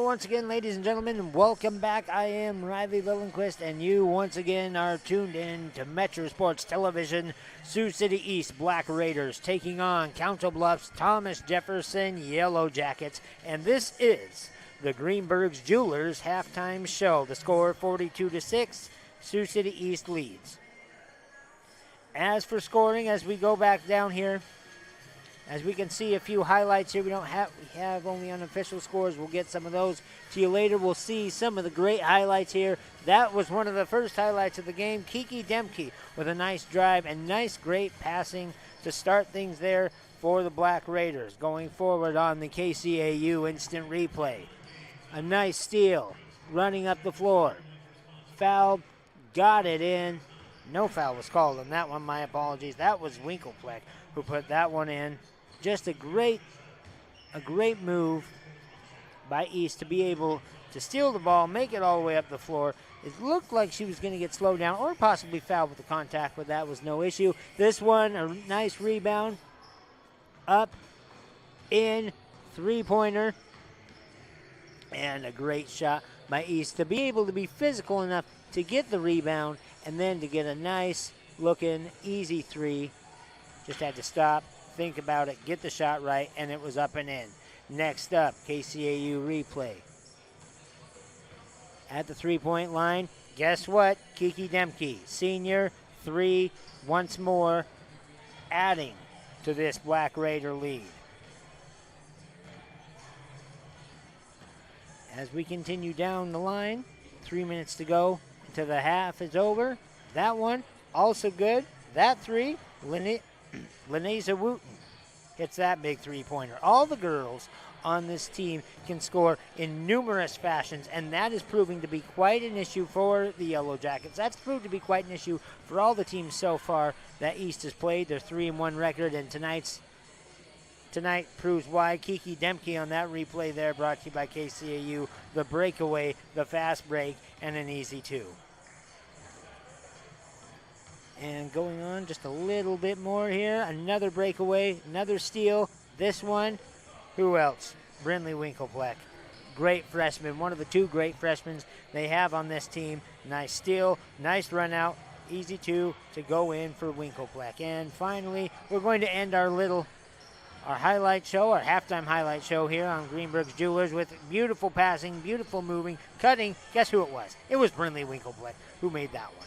Once again, ladies and gentlemen, welcome back. I am Riley Lillenquist, and you once again are tuned in to Metro Sports Television. Sioux City East Black Raiders taking on Council Bluffs Thomas Jefferson Yellow Jackets, and this is the Greenberg's Jewelers halftime show. The score 42-6, Sioux City East leads. As for scoring, as we go back down here, as we can see a few highlights here, we have only unofficial scores. We'll get some of those to you later. We'll see some of the great highlights here. That was one of the first highlights of the game. Kiki Demke with a nice drive and nice, great passing to start things there for the Black Raiders. Going forward on the KCAU instant replay. A nice steal, running up the floor. Foul, got it in. No foul was called on that one, my apologies. That was Winkelfleck who put that one in. Just a great move by East to be able to steal the ball, make it all the way up the floor. It looked like she was going to get slowed down or possibly fouled with the contact, but that was no issue. This one, a nice rebound, up, in, three-pointer, and a great shot by East to be able to be physical enough to get the rebound and then to get a nice-looking, easy three. Just had to stop, think about it, get the shot right, and it was up and in. Next up, KCAU replay. At the three-point line, guess what? Kiki Demke, senior, three, once more, adding to this Black Raider lead. As we continue down the line, 3 minutes to go until the half is over. That one, also good. That three, Leneza Wooten hits that big three-pointer. All the girls on this team can score in numerous fashions, and that is proving to be quite an issue for the Yellow Jackets. That's proved to be quite an issue for all the teams so far that East has played. Their 3-1 record, and tonight proves why. Kiki Demke on that replay there, brought to you by KCAU. The breakaway, the fast break, and an easy two. And going on just a little bit more here. Another breakaway, another steal. This one, who else? Brindley Winkelfleck. Great freshman, one of the two great freshmen they have on this team. Nice steal, nice run out, easy two to go in for Winkelfleck. And finally, we're going to end our highlight show, our halftime highlight show here on Greenberg's Jewelers with beautiful passing, beautiful moving, cutting. Guess who it was? It was Brindley Winkelfleck who made that one.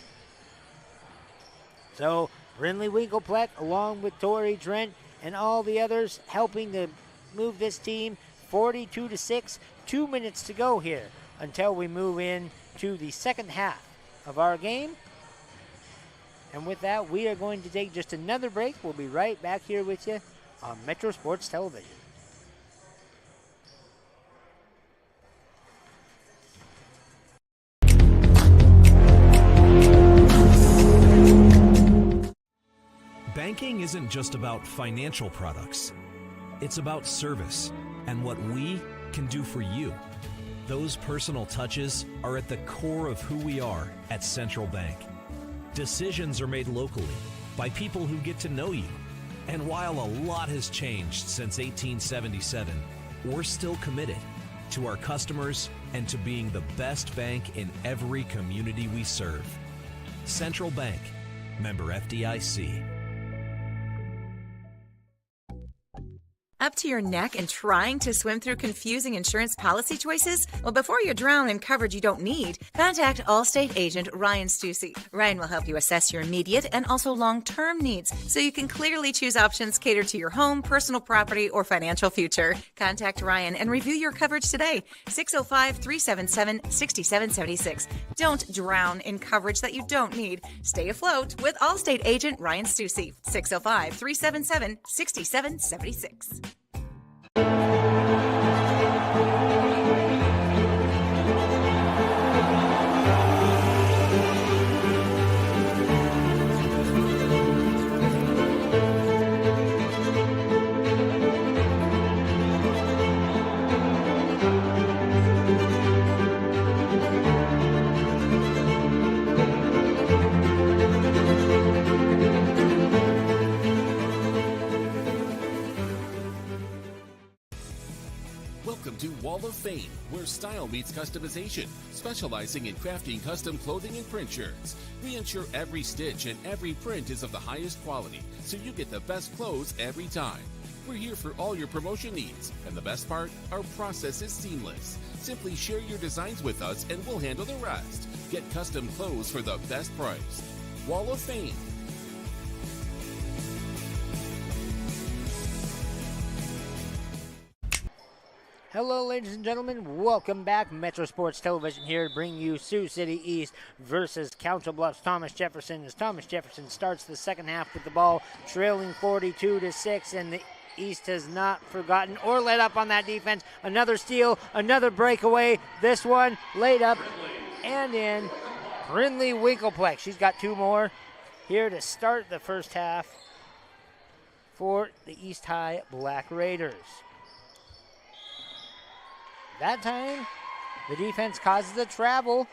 So Brindley Winkelpleck, along with Tori Trent and all the others, helping to move this team 42-6. 2 minutes to go here until we move in to the second half of our game. And with that, we are going to take just another break. We'll be right back here with you on Metro Sports Television. Banking isn't just about financial products. It's about service and what we can do for you. Those personal touches are at the core of who we are at Central Bank. Decisions are made locally by people who get to know you. And while a lot has changed since 1877, we're still committed to our customers and to being the best bank in every community we serve. Central Bank, member FDIC. Up to your neck and trying to swim through confusing insurance policy choices? Well, before you drown in coverage you don't need, contact Allstate agent Ryan Stussy. Ryan will help you assess your immediate and also long-term needs so you can clearly choose options catered to your home, personal property, or financial future. Contact Ryan and review your coverage today. 605-377-6776. Don't drown in coverage that you don't need. Stay afloat with Allstate agent Ryan Stussy. 605-377-6776. Welcome to Wall of Fame, where style meets customization, specializing in crafting custom clothing and print shirts. We ensure every stitch and every print is of the highest quality, so you get the best clothes every time. We're here for all your promotion needs, and the best part, our process is seamless. Simply share your designs with us and we'll handle the rest. Get custom clothes for the best price. Wall of Fame. Hello, ladies and gentlemen. Welcome back. Metro Sports Television here to bring you Sioux City East versus Council Bluffs Thomas Jefferson, as Thomas Jefferson starts the second half with the ball trailing 42-6, and the East has not forgotten or let up on that defense. Another steal, another breakaway. This one laid up and in. Brindley Winkelpleck. She's got two more here to start the first half for the East High Black Raiders. That time, the defense causes a travel.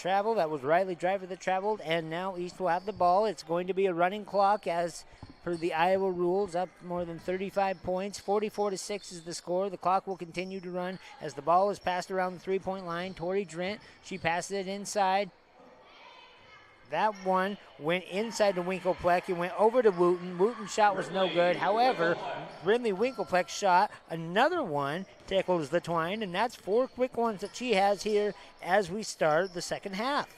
That was Riley Driver that traveled, and now East will have the ball. It's going to be a running clock as per the Iowa rules, up more than 35 points. 44-6 is the score. The clock will continue to run as the ball is passed around the three-point line. Tori Drent, she passes it inside. That one went inside to Winkelpleck. It went over to Wooten. Wooten's shot was no good. However, Brindley Winkelpleck's shot, another one, tickles the twine, and that's four quick ones that she has here as we start the second half.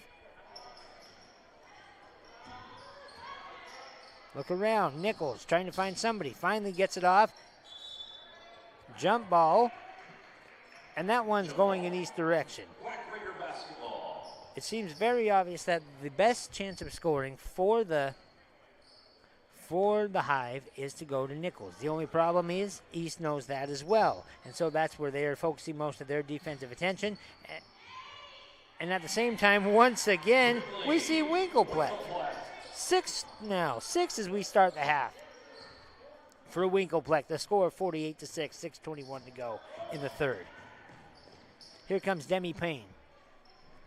Look around. Nichols trying to find somebody. Finally gets it off. Jump ball. And that one's going in East direction. It seems very obvious that the best chance of scoring for the Hive is to go to Nichols. The only problem is East knows that as well. And so that's where they are focusing most of their defensive attention. And at the same time, once again, we see Winkelpleck. Six as we start the half. For Winkelpleck, the score of 48-6, 6:21 to go in the third. Here comes Demi Payne.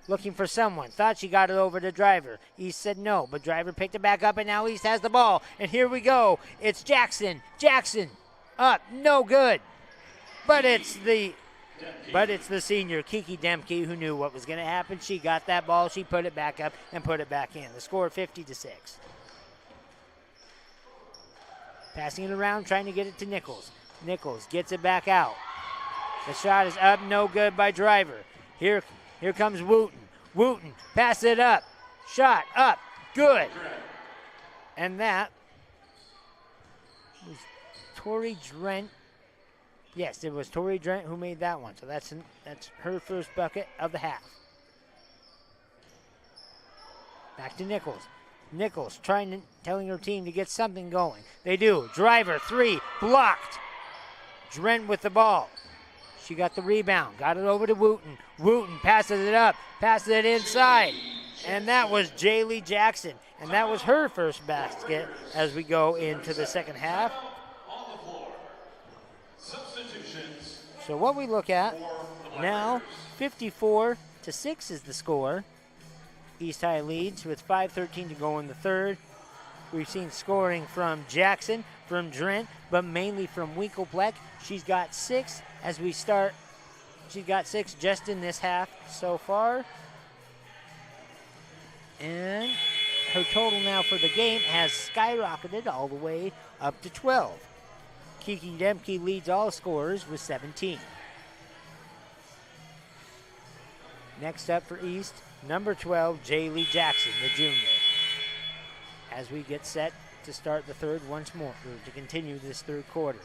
Looking for someone. Thought she got it over to Driver. East said no, but Driver picked it back up, and now East has the ball. And here we go. It's Jackson. Jackson up. No good. But it's the senior, Kiki Demke, who knew what was going to happen. She got that ball. She put it back up and put it back in. The score 50-6. Passing it around, trying to get it to Nichols. Nichols gets it back out. The shot is up. No good by Driver. Here comes Wooten. Wooten, pass it up. Shot up. Good. And that was Tori Drent. Yes, it was Tori Drent who made that one. So that's her first bucket of the half. Back to Nichols. Nichols telling her team to get something going. They do. Driver, 3, blocked. Drent with the ball. She got the rebound. Got it over to Wooten. Wooten passes it up. Passes it inside. And that was Jaylee Jackson. And that was her first basket as we go into the second half. So what we look at now, 54-6 is the score. East High leads with 5:13 to go in the third. We've seen scoring from Jackson, from Drent, but mainly from Winkelpleck. She's got 6 as we start. She's got 6 just in this half so far. And her total now for the game has skyrocketed all the way up to 12. Kiki Demke leads all scorers with 17. Next up for East, number 12, Jaylee Jackson, the junior. As we get set to start the third once more, or to continue this third quarter.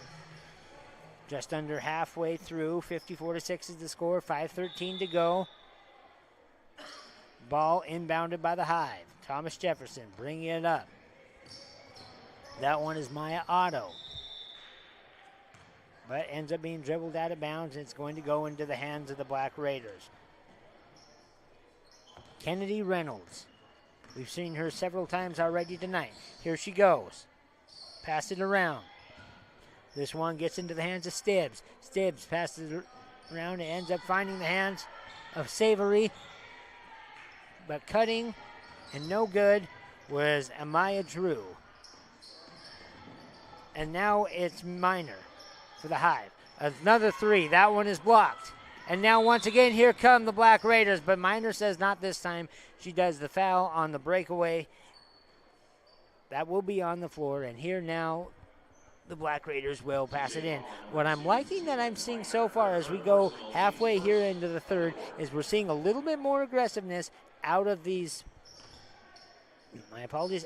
Just under halfway through, 54-6 is the score, 5:13 to go. Ball inbounded by the Hive. Thomas Jefferson bringing it up. That one is Maya Otto. But ends up being dribbled out of bounds, and it's going to go into the hands of the Black Raiders. Kennedy Reynolds. We've seen her several times already tonight. Here she goes. Pass it around. This one gets into the hands of Stibbs. Stibbs passes it around and ends up finding the hands of Savory. But cutting and no good was Amaya Drew. And now it's Minor for the Hive. Another 3. That one is blocked. And now once again, here come the Black Raiders, but Minor says not this time. She does the foul on the breakaway. That will be on the floor, and here now the Black Raiders will pass it in. What I'm liking that I'm seeing so far as we go halfway here into the third is we're seeing a little bit more aggressiveness out of these,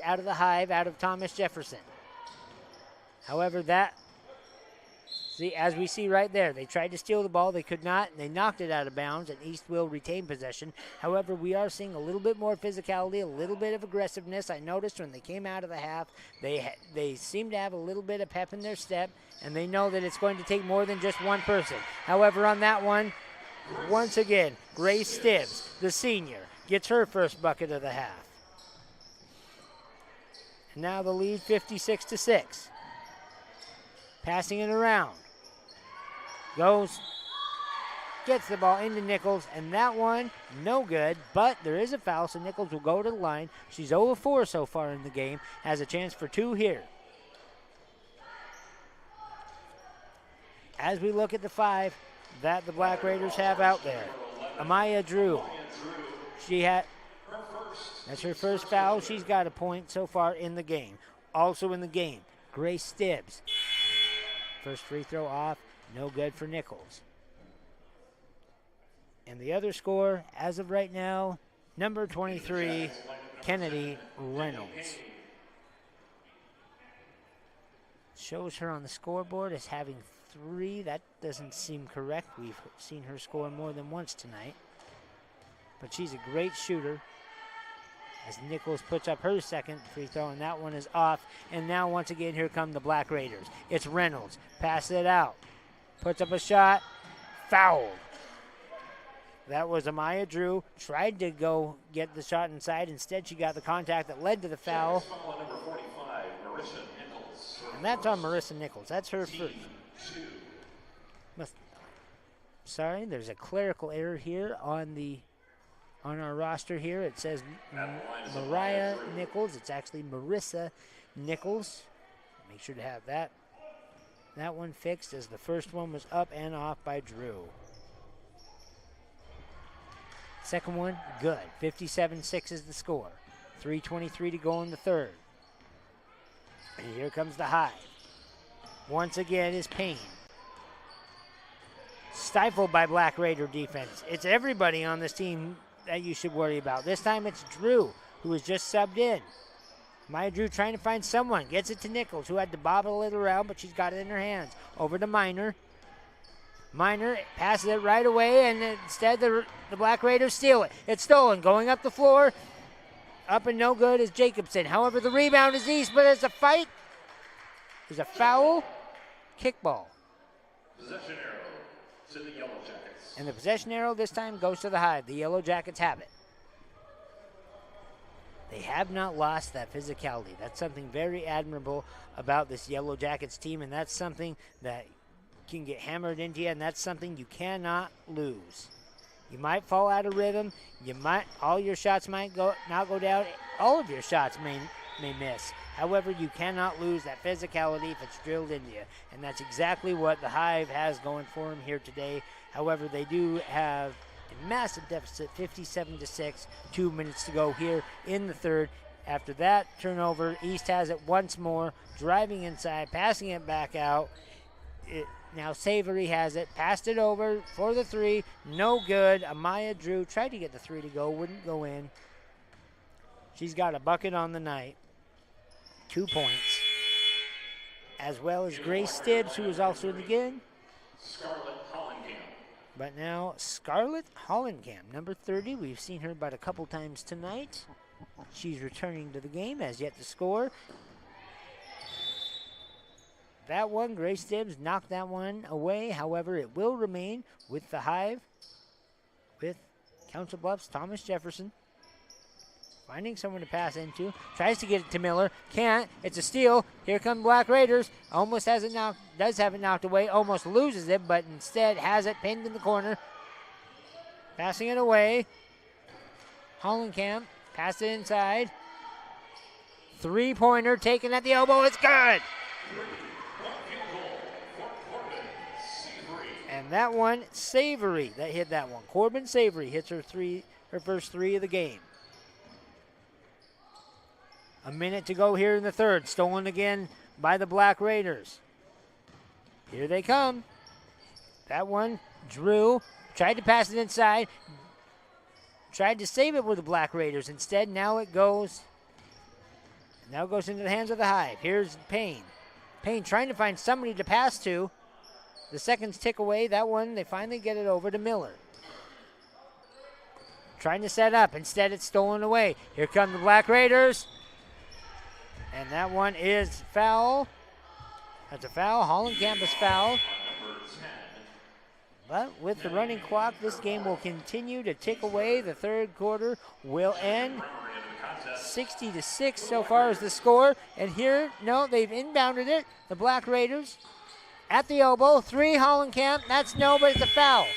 out of the Hive, out of Thomas Jefferson. However, as we see right there, they tried to steal the ball. They could not, and they knocked it out of bounds, and East will retain possession. However, we are seeing a little bit more physicality, a little bit of aggressiveness. I noticed when they came out of the half, they seem to have a little bit of pep in their step, and they know that it's going to take more than just one person. However, on that one, once again, Grace Stibbs, the senior, gets her first bucket of the half. And now the lead 56-6. Passing it around. Gets the ball into Nichols, and that one, no good, but there is a foul, so Nichols will go to the line. She's 0-4 so far in the game, has a chance for 2 here. As we look at the 5 that the Black Raiders have out there, Amaya Drew, that's her first foul. She's got a point so far in the game. Also in the game, Grace Stibbs. First free throw off, no good for Nichols. And the other score, as of right now, number 23, Kennedy Reynolds. Shows her on the scoreboard as having 3. That doesn't seem correct. We've seen her score more than once tonight. But she's a great shooter. As Nichols puts up her second free throw, and that one is off. And now, once again, here come the Black Raiders. It's Reynolds. Passes it out. Puts up a shot. Fouled. That was Amaya Drew. Tried to go get the shot inside. Instead, she got the contact that led to the foul. And that's on Marissa Nichols. That's her first. Sorry, there's a clerical error here on our roster here. It says Mariah Nichols. It's actually Marissa Nichols. Make sure to have that one fixed, as the first one was up and off by Drew. Second one, good. 57-6 is the score. 3:23 to go in the third. And here comes the Hive. Once again is Payne. Stifled by Black Raider defense. It's everybody on this team that you should worry about. This time it's Drew who was just subbed in. Maya Drew trying to find someone. Gets it to Nichols, who had to bobble it around, but she's got it in her hands. Over to Minor. Minor passes it right away, and instead the Black Raiders steal it. It's stolen. Going up the floor. Up and no good is Jacobson. However, the rebound is East, but it's a fight. There's a foul. Kickball. Possession arrow to the Yellow Jackets. And the possession arrow this time goes to the Hive. The Yellow Jackets have it. They have not lost that physicality. That's something very admirable about this Yellow Jackets team, and that's something that can get hammered into you, and that's something you cannot lose. You might fall out of rhythm. All your shots might not go down. All of your shots may miss. However, you cannot lose that physicality if it's drilled into you, and that's exactly what the Hive has going for them here today. However, they do have a massive deficit, 57-6, 2 minutes to go here in the third. After that turnover, East has it once more, driving inside, passing it back out. Now Savory has it, passed it over for the three, no good. Amaya Drew tried to get the three to go, wouldn't go in. She's got a bucket on the night, 2 points, as well as Grace Stibbs, who was also in the game. Scarlett Hollenkamp. But now Scarlett Hollenkamp, number 30. We've seen her about a couple times tonight. She's returning to the game, has yet to score. That one, Grace Stibbs knocked that one away. However, it will remain with the Hive, with Council Bluffs' Thomas Jefferson. Finding someone to pass into. Tries to get it to Miller. Can't. It's a steal. Here come Black Raiders. Almost has it knocked. Does have it knocked away. Almost loses it, but instead has it pinned in the corner. Passing it away. Hollenkamp. Pass it inside. Three-pointer taken at the elbow. It's good. And that one, Savory, that hit that one. Corbin Savory hits her first three of the game. A minute to go here in the third. Stolen again by the Black Raiders. Here they come. That one, Drew, tried to pass it inside. Tried to save it with the Black Raiders. Instead, now it goes into the hands of the Hive. Here's Payne. Payne trying to find somebody to pass to. The seconds tick away. That one, they finally get it over to Miller. Trying to set up. Instead, it's stolen away. Here come the Black Raiders. And that one is foul. That's a foul. Hollenkamp is fouled. But with the running clock, this game will continue to tick away. The third quarter will end. 60-6 so far is the score. And here, no, they've inbounded it. The Black Raiders at the elbow. Three, Hollenkamp. That's no, but it's a foul.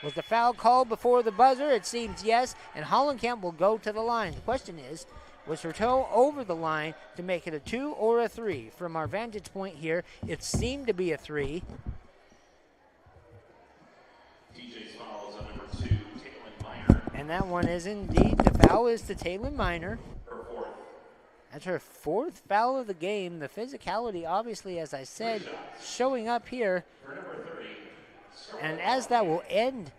Was the foul called before the buzzer? It seems yes. And Hollenkamp will go to the line. The question is, was her toe over the line to make it a 2 or a 3? From our vantage point here, it seemed to be a 3. DJ's foul is on number 2, Taylin Minor. And that one is indeed, the foul is to Taylin Minor. Her fourth. That's her fourth foul of the game. The physicality, obviously, as I said, showing up here. For number 30, and as that will end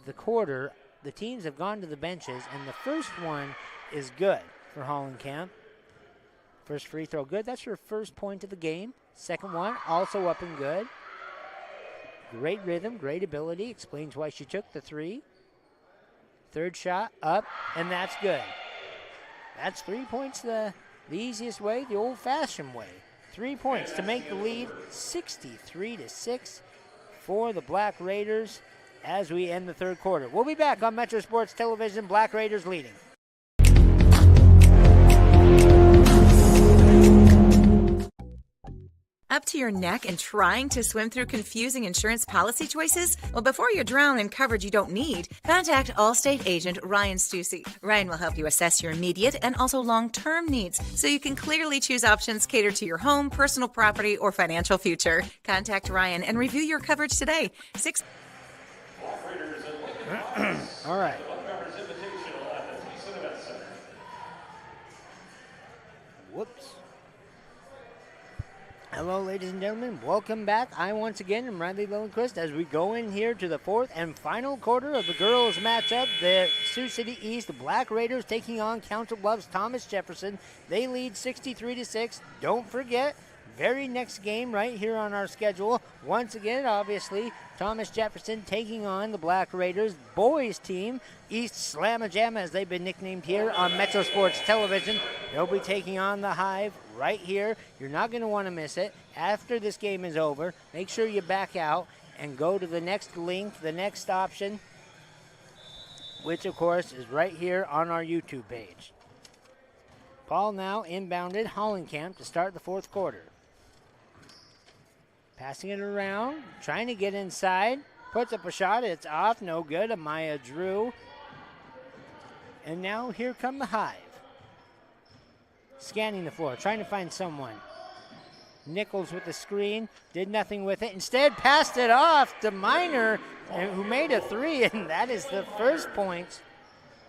the quarter, the teams have gone to the benches, and the first one is good for Hollenkamp. First free throw good. That's her first point of the game. Second one also up and good. Great rhythm, great ability. Explains why she took the three. Third shot up, and that's good. That's 3 points the easiest way, the old-fashioned way. 3 points to make the lead 63-6 for the Black Raiders as we end the third quarter. We'll be back on Metro Sports Television. Black Raiders leading. Up to your neck and trying to swim through confusing insurance policy choices? Well, before you drown in coverage you don't need, contact Allstate agent Ryan Stussy. Ryan will help you assess your immediate and also long-term needs so you can clearly choose options catered to your home, personal property, or financial future. Contact Ryan and review your coverage today. All right. Whoops. Hello, ladies and gentlemen. Welcome back. I once again am Riley Lillenquist as we go in here to the fourth and final quarter of the girls' matchup. The Sioux City East Black Raiders taking on Council Bluffs Thomas Jefferson. They lead 63-6. Don't forget, very next game right here on our schedule. Once again, obviously, Thomas Jefferson taking on the Black Raiders boys team, East Slamma-Jamma, as they've been nicknamed here on Metro Sports Television. They'll be taking on the Hive right here. You're not going to want to miss it. After this game is over, make sure you back out and go to the next link, the next option, which of course is right here on our YouTube page. Ball now inbounded Hollenkamp to start the fourth quarter. Passing it around, trying to get inside, puts up a shot, it's off, no good. Amaya Drew. And now here come the Hive. Scanning the floor, trying to find someone. Nichols with the screen, did nothing with it. Instead, passed it off to Miner, who made a three, and that is the first point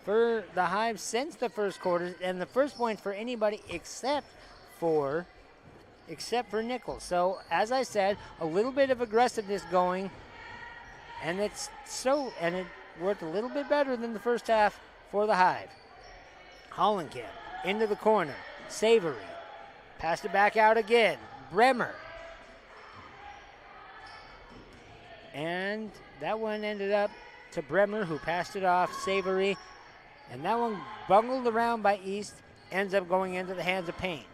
for the Hive since the first quarter, and the first point for anybody except for Nichols. So, as I said, a little bit of aggressiveness going, and it worked a little bit better than the first half for the Hive. Hollenkamp into the corner. Savory passed it back out again. Bremer. And that one ended up to Bremer, who passed it off. Savory. And that one bungled around by East, ends up going into the hands of Payne.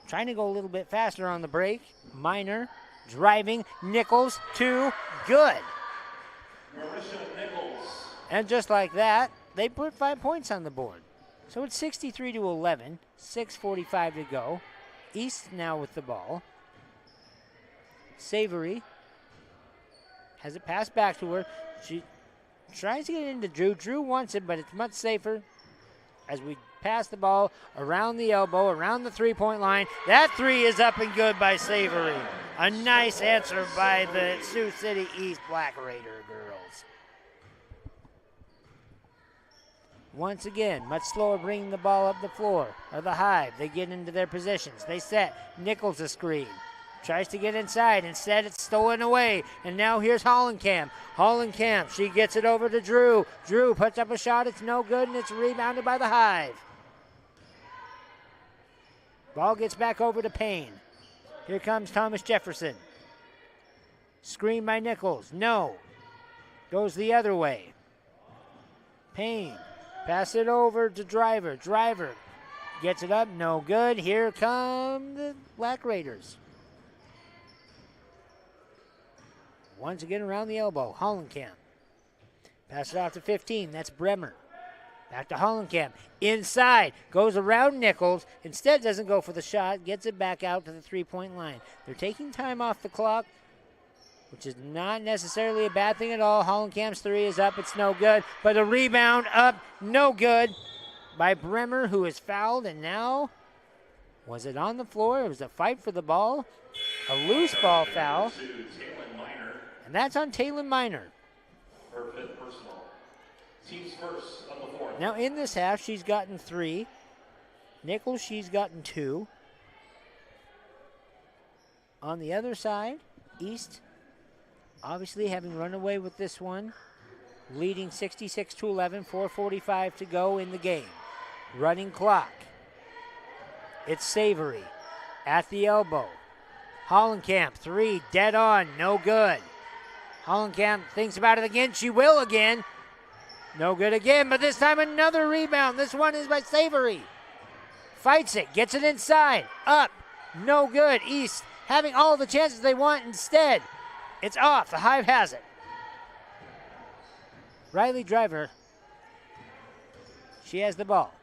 Trying to go a little bit faster on the break. Miner driving. Nichols, two. Good. And just like that, they put 5 points on the board. So it's 63-11, 6:45 to go. East now with the ball. Savory has it passed back to her. She tries to get it into Drew. Drew wants it, but it's much safer as we pass the ball around the elbow, around the three-point line. That three is up and good by Savory. A nice answer by the Sioux City East Black Raider girls. Once again, much slower bringing the ball up the floor. Or the Hive, they get into their positions. They set. Nichols a screen. Tries to get inside. Instead, it's stolen away. And now here's Hollenkamp. Hollenkamp, she gets it over to Drew. Drew puts up a shot. It's no good, and it's rebounded by the Hive. Ball gets back over to Payne. Here comes Thomas Jefferson. Screen by Nichols. No. Goes the other way. Payne. Pass it over to Driver. Driver gets it up. No good. Here come the Black Raiders. Once again around the elbow. Hollenkamp. Pass it off to 15. That's Bremer. Back to Hollenkamp. Inside. Goes around Nichols. Instead doesn't go for the shot. Gets it back out to the three-point line. They're taking time off the clock, which is not necessarily a bad thing at all. Hollenkamp's three is up. It's no good. But a rebound up. No good by Bremer, who is fouled. And now, was it on the floor? It was a fight for the ball. A loose ball foul. And that's on Taylor Miner. Her fifth personal. Team's first of the fourth. Now in this half, she's gotten 3. Nichols, she's gotten 2. On the other side, East, obviously having run away with this one, leading 66-11, 4:45 to go in the game. Running clock. It's Savory at the elbow. Hollenkamp, 3, dead on, no good. Hollenkamp thinks about it again. She will again. No good again, but this time another rebound. This one is by Savory. Fights it, gets it inside, up, no good. East having all the chances they want. Instead, it's off. The Hive has it. Riley Driver, she has the ball.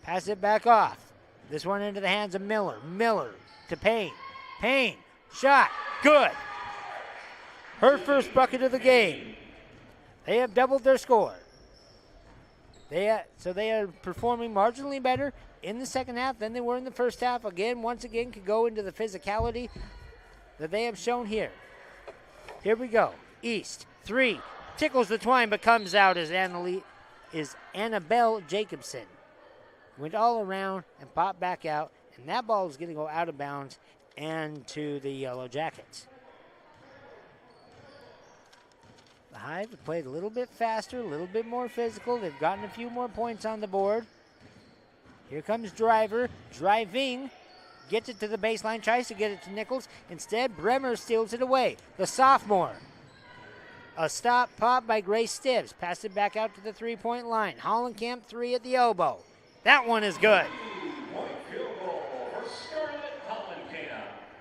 Pass it back off. This one into the hands of Miller. Miller to Payne. Payne, shot, good. Her first bucket of the game. They have doubled their score. So they are performing marginally better in the second half than they were in the first half. Again, once again, could go into the physicality that they have shown here. Here we go. East, 3. Tickles the twine, but comes out as Annabelle Jacobson. Went all around and popped back out, And that ball is going to go out of bounds and to the Yellow Jackets. The Hive have played a little bit faster, a little bit more physical. They've gotten a few more points on the board. Here comes Driver, driving, gets it to the baseline, tries to get it to Nichols. Instead, Bremer steals it away. The sophomore. A stop pop by Grace Stibbs. Passed it back out to the three-point line. Hollenkamp, 3 at the elbow. That one is good.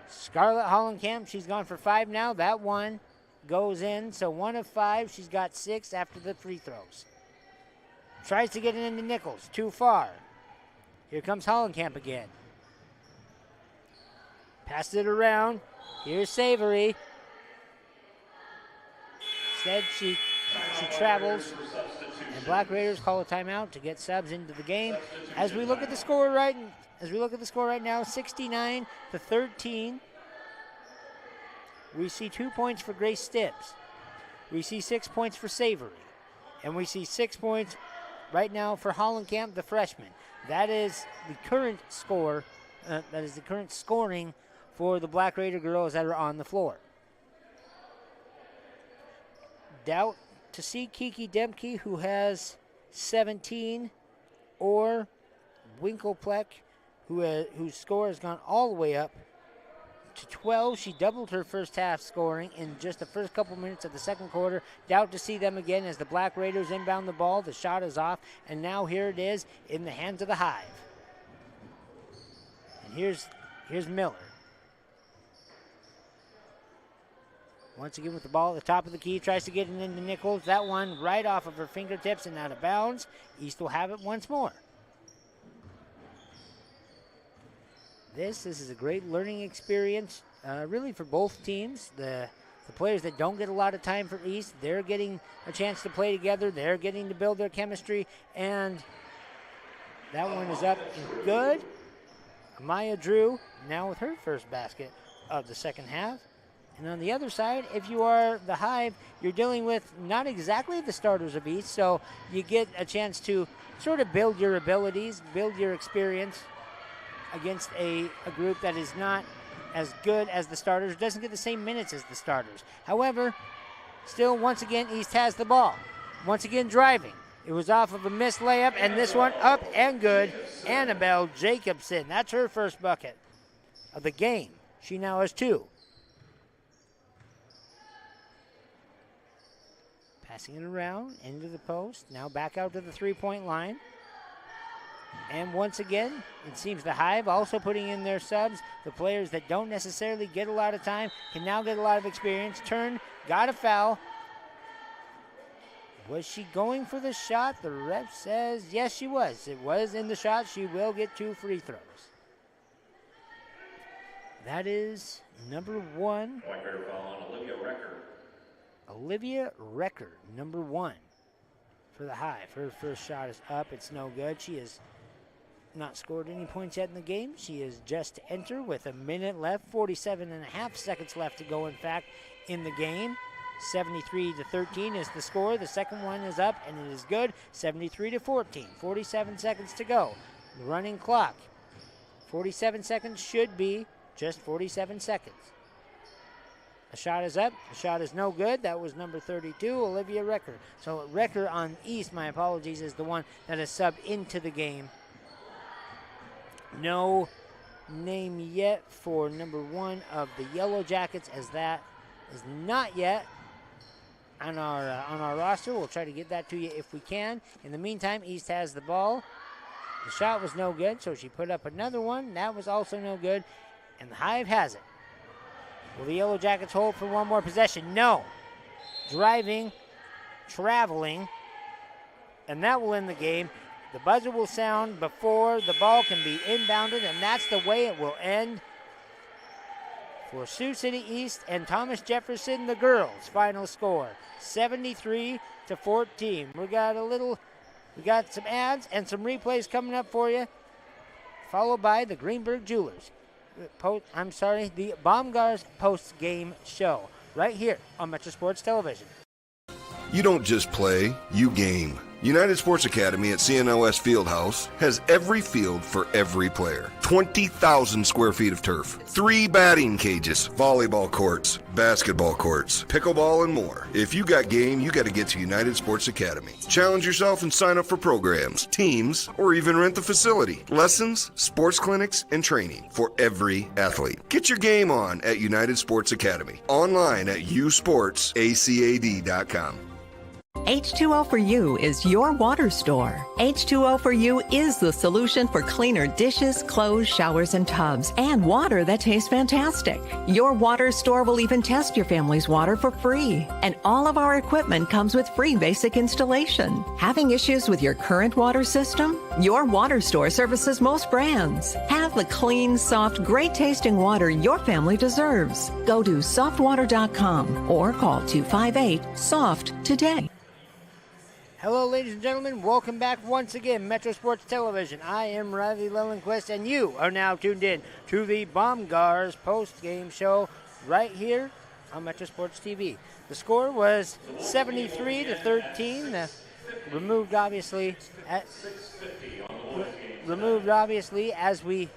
Scarlett Hollenkamp, she's gone for 5 now. That one goes in, so 1 of 5. She's got 6 after the free throws. Tries to get it into Nichols, too far. Here comes Hollenkamp again. Passes it around. Here's Savory. Instead, she travels, and Black Raiders call a timeout to get subs into the game. As we look at the score right now, 69-13. We see 2 points for Grace Stibbs. We see 6 points for Savory, and we see 6 points right now for Hollenkamp, the freshman. That is the current score. That is the current scoring for the Black Raider girls that are on the floor. Doubt to see Kiki Demke, who has 17, or Winkelpleck, whose score has gone all the way up to 12. She doubled her first half scoring in just the first couple minutes of the second quarter. Doubt to see them again as the Black Raiders inbound the ball. The shot is off, and now here it is in the hands of the Hive. And here's Miller. Once again with the ball at the top of the key, tries to get it into Nichols. That one right off of her fingertips and out of bounds. East will have it once more. This is a great learning experience, really for both teams. The players that don't get a lot of time for East, they're getting a chance to play together. They're getting to build their chemistry, and that one is up and good. Amaya Drew now with her first basket of the second half. And on the other side, if you are the Hive, you're dealing with not exactly the starters of East, so you get a chance to sort of build your abilities, build your experience against a group that is not as good as the starters, doesn't get the same minutes as the starters. However, still, once again, East has the ball. Once again, driving. It was off of a missed layup, and this one up and good. Annabelle Jacobson, that's her first bucket of the game. She now has 2. Passing it around into the post. Now back out to the three-point line. And once again, it seems the Hive also putting in their subs. The players that don't necessarily get a lot of time can now get a lot of experience. Turn, got a foul. Was she going for the shot? The ref says yes, she was. It was in the shot. She will get 2 free throws. That is number 1. Olivia Recker, number 1 for the Hive. Her first shot is up. It's no good. She has not scored any points yet in the game. She is just to enter with a minute left, 47.5 seconds left to go, in fact, in the game. 73-13 is the score. The second one is up, and it is good. 73-14, 47 seconds to go. The running clock. 47 seconds should be just 47 seconds. The shot is up. The shot is no good. That was number 32, Olivia Recker. So Recker on East, my apologies, is the one that is subbed into the game. No name yet for number 1 of the Yellow Jackets, as that is not yet on our roster. We'll try to get that to you if we can. In the meantime, East has the ball. The shot was no good, so she put up another one. That was also no good, and the Hive has it. Will the Yellow Jackets hold for one more possession? No. Driving, traveling, and that will end the game. The buzzer will sound before the ball can be inbounded, and that's the way it will end for Sioux City East and Thomas Jefferson, the girls. Final score, 73-14. We got some ads and some replays coming up for you, followed by the Greenberg Jewelers. The Baumgars post-game show right here on Metro Sports Television. You don't just play, you game. United Sports Academy at CNOS Fieldhouse has every field for every player. 20,000 square feet of turf, 3 batting cages, volleyball courts, basketball courts, pickleball, and more. If you got game, you got to get to United Sports Academy. Challenge yourself and sign up for programs, teams, or even rent the facility. Lessons, sports clinics, and training for every athlete. Get your game on at United Sports Academy. Online at usportsacad.com. H2O for You is your water store. H2O for You is the solution for cleaner dishes, clothes, showers, and tubs, and water that tastes fantastic. Your water store will even test your family's water for free. And all of our equipment comes with free basic installation. Having issues with your current water system? Your water store services most brands. Have the clean, soft, great-tasting water your family deserves. Go to softwater.com or call 258-SOFT today. Hello, ladies and gentlemen. Welcome back once again, Metro Sports Television. I am Riley Lillenquist, and you are now tuned in to the Bombgars post-game show right here on Metro Sports TV. The score was 73-13. Removed, obviously, as we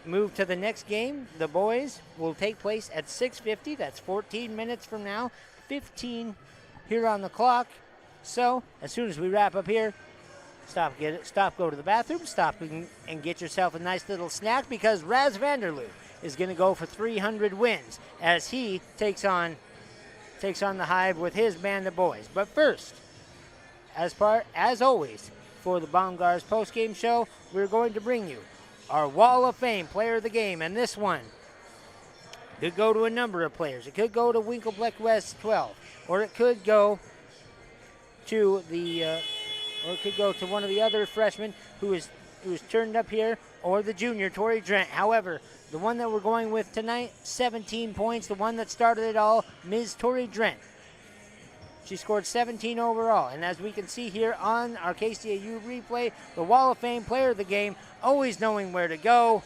move to the next game. The boys will take place at 6:50. That's 14 minutes from now. 15 here on the clock. So, as soon as we wrap up here, go to the bathroom, stop and get yourself a nice little snack, because Raz Vanderloo is going to go for 300 wins as he takes on the Hive with his band of boys. But first, as always, for the Bombgars postgame show, we're going to bring you our Wall of Fame player of the game, and this one could go to a number of players. It could go to Winklebleck West 12, or it could go to one of the other freshmen who is turned up here, or the junior, Tori Drent. However, the one that we're going with tonight, 17 points, the one that started it all, Ms. Tori Drent. She scored 17 overall, and as we can see here on our KCAU replay, the Wall of Fame player of the game, always knowing where to go,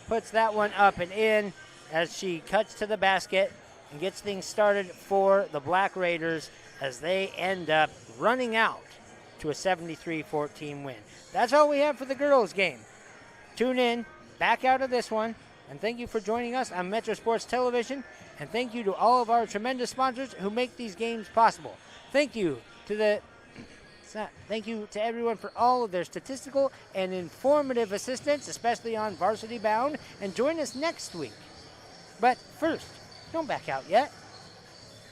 puts that one up and in as she cuts to the basket and gets things started for the Black Raiders as they end up running out to a 73-14 win. That's all we have for the girls' game. Tune in, back out of this one, and thank you for joining us on Metro Sports Television, and thank you to all of our tremendous sponsors who make these games possible. Thank you to everyone for all of their statistical and informative assistance, especially on Varsity Bound, and join us next week. But first, don't back out yet.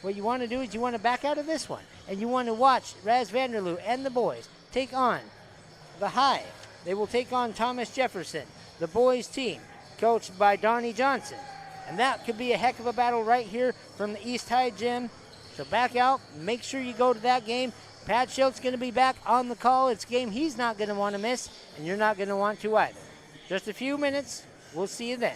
What you want to do is you want to back out of this one, and you want to watch Raz Vanderloo and the boys take on the Hive. They will take on Thomas Jefferson, the boys team, coached by Donnie Johnson. And that could be a heck of a battle right here from the East High Gym. So back out, make sure you go to that game. Pat Schultz going to be back on the call. It's a game he's not going to want to miss, and you're not going to want to either. Just a few minutes. We'll see you then.